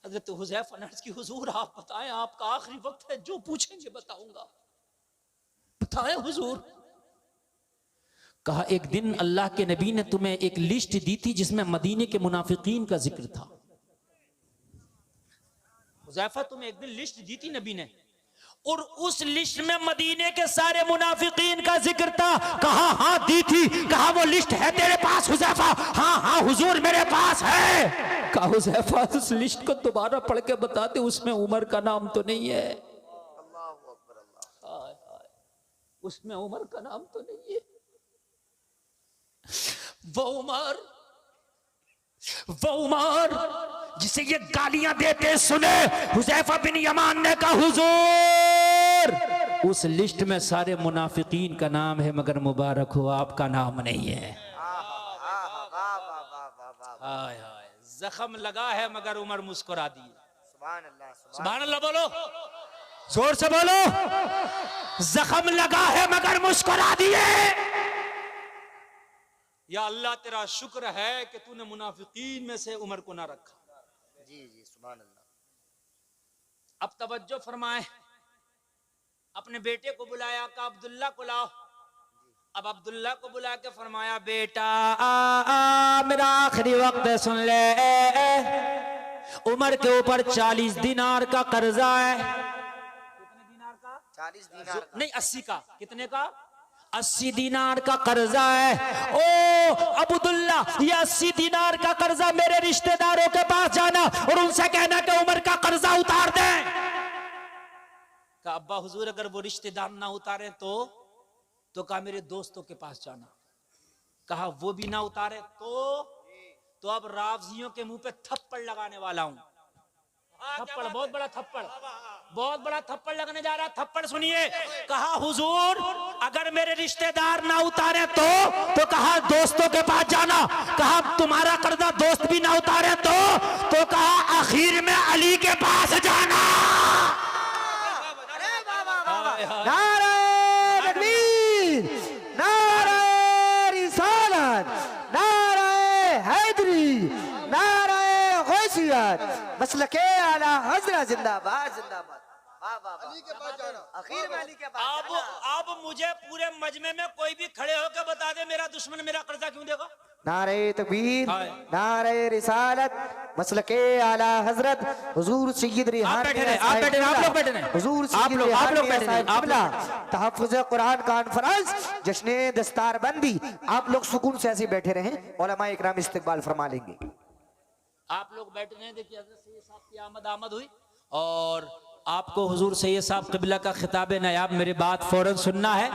हज़रत हुज़ैफा ने अर्ज़ की, हुजूर आप बताएं, आपका आखिरी वक्त है, जो पूछेंगे बताऊंगा, बताएं हुजूर। कहा एक दिन अल्लाह के नबी ने तुम्हें एक लिस्ट दी थी जिसमें मदीने के मुनाफिकीन का जिक्र था। हुज़ैफा तुम्हें एक दिन लिस्ट दी थी नबी ने, और उस लिस्ट में मदीने के सारे मुनाफिकीन का जिक्र था। कहा हाँ दी थी। कहा वो लिस्ट है तेरे पास हुज़ैफा? हाँ हाँ हुजूर मेरे पास है। कहा हुज़ैफा उस लिस्ट को दोबारा पढ़ के बता दे, उसमें उमर का नाम तो नहीं है। उसमें उमर का नाम तो नहीं है। वो उमर जिसे ये गालियां देते सुने, हुज़ैफा बिन यमान ने कहा हुजूर उस लिस्ट में सारे मुनाफिकीन का नाम है मगर मुबारक हो आपका नाम नहीं है। हाय हाय, जख्म लगा है मगर उमर मुस्कुरा दिए। सुभान अल्लाह बोलो, जोर से बोलो। जख्म लगा है मगर मुस्कुरा दिए। या अल्लाह तेरा शुक्र है कि तूने मुनाफिकीन में से उमर को ना रखा। जी जी सुभान अल्लाह। अब तवज्जो फरमाए, अपने बेटे को बुलाया, का अब्दुल्ला को लाओ। अब अब्दुल्ला को बुला के फरमाया, बेटा मेरा आखिरी वक्त सुन ले, उमर के ऊपर 40 दिनार का कर्जा है। कितने दिनार का? 40 दिनार नहीं 80 का। कितने का? 80 दिनार का कर्जा है। ओ अब्दुल्ला, ये 80 दिनार का कर्जा मेरे रिश्तेदारों के पास जाना और उनसे कहना कि उमर का कर्जा उतार दे। कहा अब्बा हुजूर अगर वो रिश्तेदार ना उतारे तो कहा मेरे दोस्तों के पास जाना। कहा वो भी ना उतारे तो अब रावजियों के मुंह पे थप्पड़ लगाने वाला हूं। थप्पड़, बहुत बड़ा थप्पड़, बहुत बड़ा थप्पड़ लगने जा रहा है। थप्पड़ सुनिए, कहा हुजूर अगर मेरे रिश्तेदार ना उतारे तो कहा दोस्तों के पास जाना, कहा तुम्हारा कर्जा दोस्त भी ना उतारे तो कहा आखिर में अली के पास जाना। नारे तकबीर, नारे रिसालत, नारे हैदरी, नारे गौसियत, मसलके आला हजरत जिंदाबाद जिंदाबाद। वाह वाह वाह। अली के पास जाना। आखिर में अली के पास जाना। अब मुझे पूरे मजमे में कोई भी खड़े होकर बता दे मेरा दुश्मन मेरा कर्जा क्यों देगा। नारे तकबीर, हाय। नारे रिसालत, मसलके आला हजरत हुजूर सैयद रिहान आप बैठे रहे, आप बैठे रहे, आप लोग बैठे रहे। हुजूर आप सैयद लोग रिहान बैठे मियां रहे, साहिब आप किबला तहफ्फुज़ कुरान कॉन्फ्रेंस जश्न दस्तार बंदी। आप लोग सुकून से ऐसे बैठे रहें, उलमा इकराम इस्तकबाल फरमा लेंगे। आप लोग बैठे रहे। देखिए हज़रत सैयद साहब की आमद हुई और आपको हुजूर सैयद साहब क़िबला का खिताब नायाब मेरे बात फौरन सुनना है।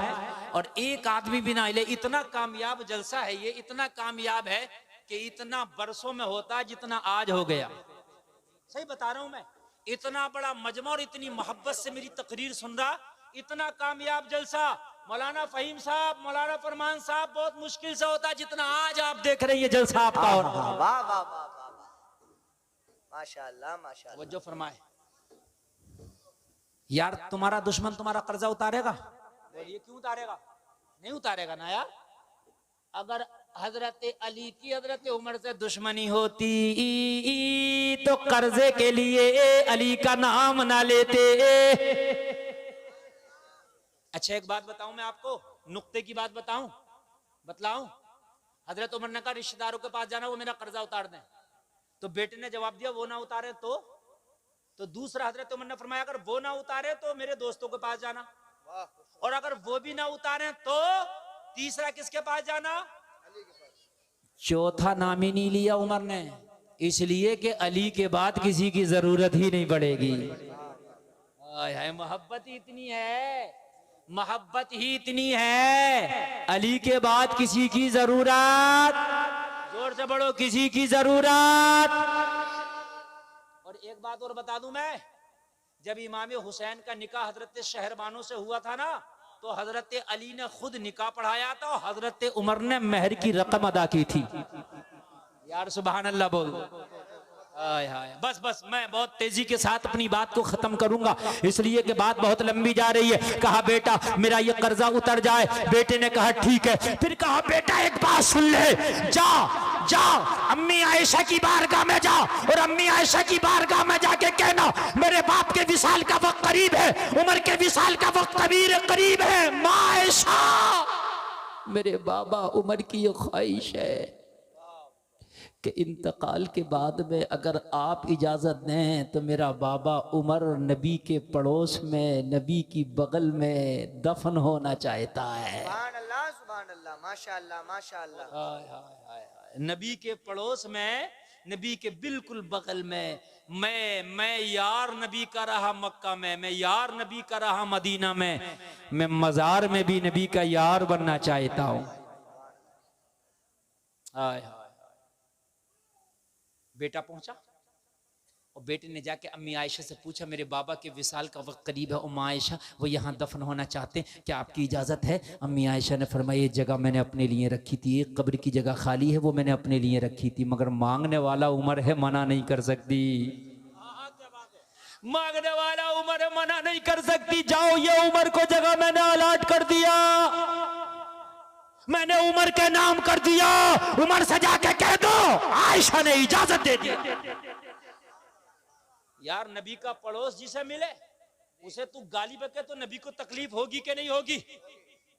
और एक आदमी भी ना हिले। इतना कामयाब जलसा है ये, इतना कामयाब है कि इतना बरसों में होता जितना आज हो गया। सही बता रहा हूं मैं। इतना बड़ा मजमा और इतनी मोहब्बत से मेरी तकरीर सुन रहा, इतना कामयाब जलसा मौलाना फहीम साहब, मौलाना फरमान साहब बहुत मुश्किल से होता जितना आज आप देख रहे हैं ये जलसा आपका। और वाह वाह वाह वाह, माशाअल्लाह माशाअल्लाह। वो जो फरमाए यार तुम्हारा दुश्मन तुम्हारा कर्जा उतारेगा, बोलिए क्यों उतारेगा? नहीं उतारेगा ना यार। अगर हजरत अली की हजरत उमर से दुश्मनी होती तो कर्जे के लिए अली का नाम ना लेते। अच्छा एक बात बताऊं मैं आपको, नुक्ते की बात बतलाऊं। हजरत उमर ने कहा रिश्तेदारों के पास जाना वो मेरा कर्जा उतार दें, तो बेटे ने जवाब दिया वो ना उतारे तो दूसरा हजरत उमर ने फरमाया अगर वो ना उतारे तो मेरे दोस्तों के पास जाना, और अगर वो भी ना उतारे तो तीसरा किसके पास जाना? चौथा नाम ही नहीं लिया उमर ने, इसलिए कि अली के बाद किसी की जरूरत ही नहीं पड़ेगी। मोहब्बत ही इतनी है, मोहब्बत ही इतनी है, अली के बाद किसी की जरूरत, जोर से बड़ो, किसी की जरूरत। और एक बात और बता दूं मैं, जब इमाम हुसैन का निकाह हजरत शहरबानों से हुआ था ना, तो हजरत अली ने खुद निकाह पढ़ाया था, हजरत उमर ने मेहर की रकम अदा की थी। यार सुभान अल्लाह बोल। हाय हाय, बस मैं बहुत तेजी के साथ अपनी बात को खत्म करूंगा, इसलिए कि बात बहुत लंबी जा रही है। कहा बेटा मेरा ये कर्जा उतर जाए, बेटे ने कहा ठीक है। फिर कहा बेटा एक बात सुन ले, जा अम्मी आयशा की बारगाह में जा, और अम्मी आयशा की बारगाह में जाके कहना मेरे बाप के विसाल का वक्त करीब है, उमर के विसाल का वक्त करीब है। माँ आयशा, मेरे बाबा उमर की ये ख्वाहिश है कि इंतकाल के बाद में अगर आप इजाज़त दें तो मेरा बाबा उमर नबी के पड़ोस में, नबी की बगल में दफन होना चाहता है। सुभान अल्लाह, माशाअल्लाह माशाअल्लाह। नबी के पड़ोस में, नबी के बिल्कुल बगल में। मैं यार नबी का रहा मक्का में, मैं यार नबी का रहा मदीना में, मैं मजार में भी नबी का यार बनना चाहता हूं। बेटा पहुंचा और बेटे ने जाके अम्मी आयशा से पूछा मेरे बाबा के विसाल का वक्त करीब है, उम्मा आयशा वो यहाँ दफन होना चाहते हैं, क्या आपकी इजाज़त है? अम्मी आयशा ने फरमाया ये जगह मैंने अपने लिए रखी थी, एक कब्र की जगह खाली है वो मैंने अपने लिए रखी थी, मगर मांगने वाला उमर है, मना नहीं कर सकती। मांगने वाला उमर है, मना नहीं कर सकती। जाओ ये उमर को जगह मैंने अलॉट कर दिया, मैंने उमर के नाम कर दिया, उमर से जाके कह दो आयशा ने इजाजत दे दी। यार नबी का पड़ोस जिसे मिले उसे तू गाली बके तो नबी को तकलीफ होगी कि नहीं होगी?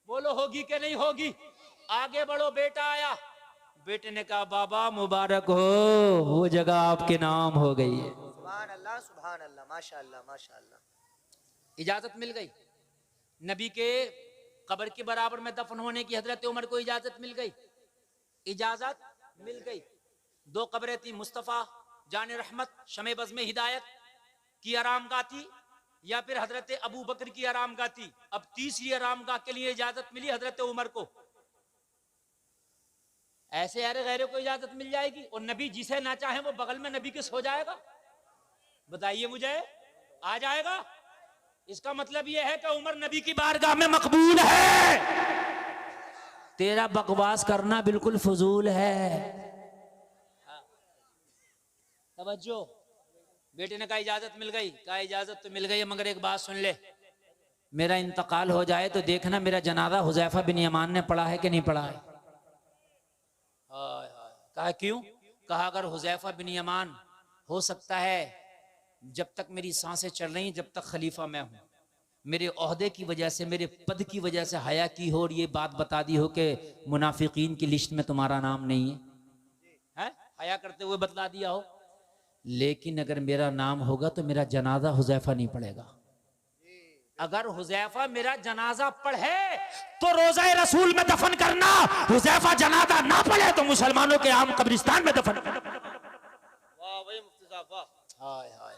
बोलो होगी कि नहीं होगी? आगे बढ़ो। बेटा आया, बेटे ने कहा बाबा मुबारक हो, वो जगह आपके नाम हो गई है। सुभान अल्लाह माशाअल्लाह माशाअल्लाह। इजाजत मिल गई, नबी के कब्र के बराबर में दफन होने की हजरत उमर को इजाजत मिल गई, इजाजत मिल गई। दो कब्रें थी, मुस्तफ़ा जान रहमत शमे बज़ में हिदायत की आरामगाह थी, या फिर हजरत अबू बकर की आरामगाह थी। अब तीसरी आरामगाह के लिए इजाजत मिली हजरत उमर को। ऐसे यार गैरों को इजाजत मिल जाएगी, और नबी जिसे ना चाहे वो बगल में नबी के सो जाएगा? बताइए मुझे, आ जाएगा? इसका मतलब यह है कि उमर नबी की बारगाह में मकबूल है। तेरा बकवास करना बिल्कुल फजूल है। तवज्जो। बेटे ने कहा इजाजत मिल गई, कहा इजाजत तो मिल गई मगर एक बात सुन ले, मेरा इंतकाल हो जाए तो देखना मेरा जनाजा हुजैफा बिन यमान ने पढ़ा है कि नहीं पढ़ा है। हाय हाय। कहा क्यों? कहा अगर हुजैफा बिन यमान, हो सकता है जब तक मेरी सांसें चल रही, जब तक खलीफा मैं हूं, मेरे ओहदे की वजह से, मेरे पद की वजह से हया की हो और ये बात बता दी हो कि मुनाफिकीन की लिस्ट में तुम्हारा नाम नहीं है, हया करते हुए बतला दिया हो। लेकिन अगर मेरा नाम होगा तो मेरा जनाजा हुजैफा नहीं पड़ेगा। अगर हुजैफा मेरा जनाजा पढ़े तो रोज़ा रसूल में दफन करना, हुजैफा जनाजा ना पढ़े तो मुसलमानों के आम कब्रिस्तान में दफन करना। वाह भाई मुफ्ती साहब वाह। हाय हाय,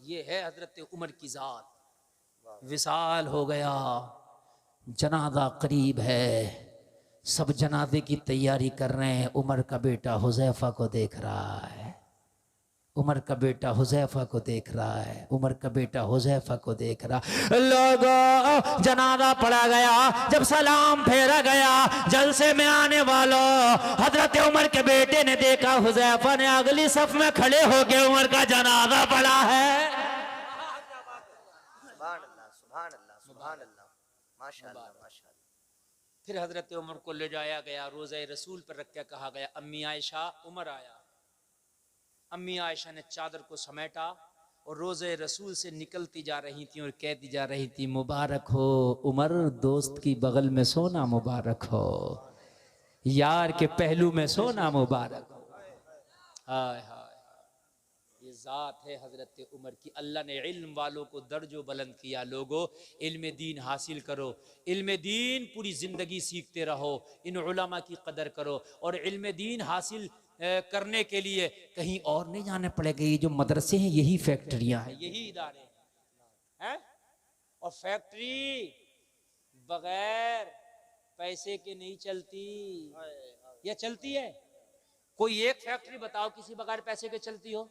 ये है हजरत उमर की जात। विसाल हो गया, जनाजा करीब है, सब जनाजे की तैयारी कर रहे हैं। उमर का बेटा हुजैफा को देख रहा है, उमर का बेटा हुजैफा को देख रहा है, उमर का बेटा हुजैफा को देख रहा। लोगों, जनाजा पढ़ा गया, जब सलाम फेरा गया, जलसे में आने वालों, हजरत उमर के बेटे ने देखा हुजैफा ने अगली सफ में खड़े हो गए, उमर का जनाजा पड़ा है। सुभान अल्लाह सुभान अल्लाह सुभान अल्लाह, माशाअल्लाह माशाअल्लाह। फिर हजरत उमर को ले जाया गया, रोज़े रसूल पर रख के कहा गया, अम्मी आयशा, उमर आया। अम्मी आयशा ने चादर को समेटा और रोज़े रसूल से निकलती जा रही थी और कहती जा रही थी, मुबारक हो उमर, दोस्त की बगल में सोना मुबारक हो, यार के पहलू में सोना मुबारक हो। हाय हाय, ये जात है हजरत उमर की। अल्लाह ने इल्म वालों को दर्जो बुलंद किया। लोगों, इल्म दीन हासिल करो, इल्म दीन पूरी जिंदगी सीखते रहो, इन उलमा की कदर करो और इल्म दीन हासिल करने के लिए कहीं और नहीं जाने पड़ेगा। ये जो मदरसे हैं यही फैक्ट्रियां हैं, यही इदारे हैं। और फैक्ट्री बगैर पैसे के नहीं चलती। या चलती है? कोई एक फैक्ट्री बताओ किसी बगैर पैसे के चलती हो?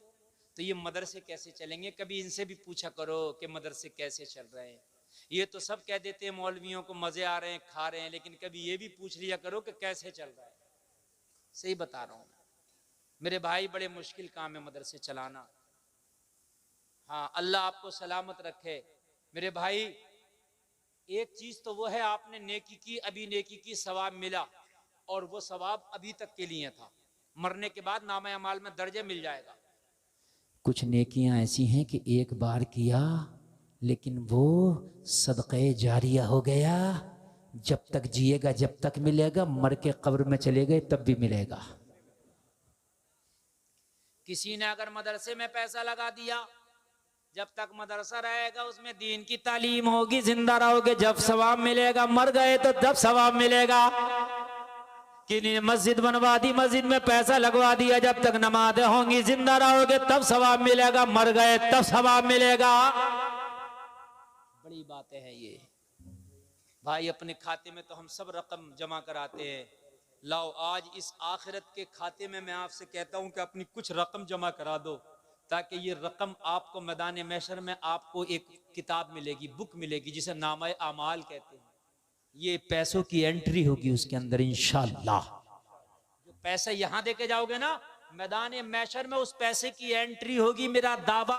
तो ये मदरसे कैसे चलेंगे? कभी इनसे भी पूछा करो कि मदरसे कैसे चल रहे हैं। ये तो सब कह देते हैं मौलवियों को मजे आ रहे हैं, खा रहे हैं, लेकिन कभी ये भी पूछ लिया करो कि कैसे चल रहा है। सही बता रहा हूं मेरे भाई, बड़े मुश्किल काम है मदरसे चलाना। हाँ, अल्लाह आपको सलामत रखे मेरे भाई। एक चीज तो वो है, आपने नेकी की, अभी नेकी की, सवाब मिला, और वो सवाब अभी तक के लिए था, मरने के बाद नामा अमाल में दर्जे मिल जाएगा। कुछ नेकियां ऐसी हैं कि एक बार किया लेकिन वो सदक़े जारिया हो गया, जब तक जिएगा जब तक मिलेगा, मर के कब्र में चले गए तब भी मिलेगा। किसी ने अगर मदरसे में पैसा लगा दिया, जब तक मदरसा रहेगा उसमें दीन की तालीम होगी, जिंदा रहोगे जब सवाब मिलेगा, मर गए तो जब सवाब मिलेगा। किन्हीं मस्जिद बनवा दी, मस्जिद में पैसा लगवा दिया, जब तक नमाज़ें होंगी जिंदा रहोगे तब सवाब मिलेगा, मर गए तब सवाब मिलेगा। बड़ी बातें हैं ये भाई। अपने खाते में तो हम सब रकम जमा कराते हैं। लाओ आज इस आखिरत के खाते में मैं आपसे कहता हूं कि अपनी कुछ रकम जमा करा दो, ताकि ये रकम आपको मैदान महशर में आपको एक किताब मिलेगी, बुक मिलेगी, जिसे नामा आमाल कहते हैं। ये पैसों की एंट्री होगी उसके अंदर इंशाअल्लाह। जो पैसा यहां देके जाओगे ना, मैदान महशर में उस पैसे की एंट्री होगी। मेरा दावा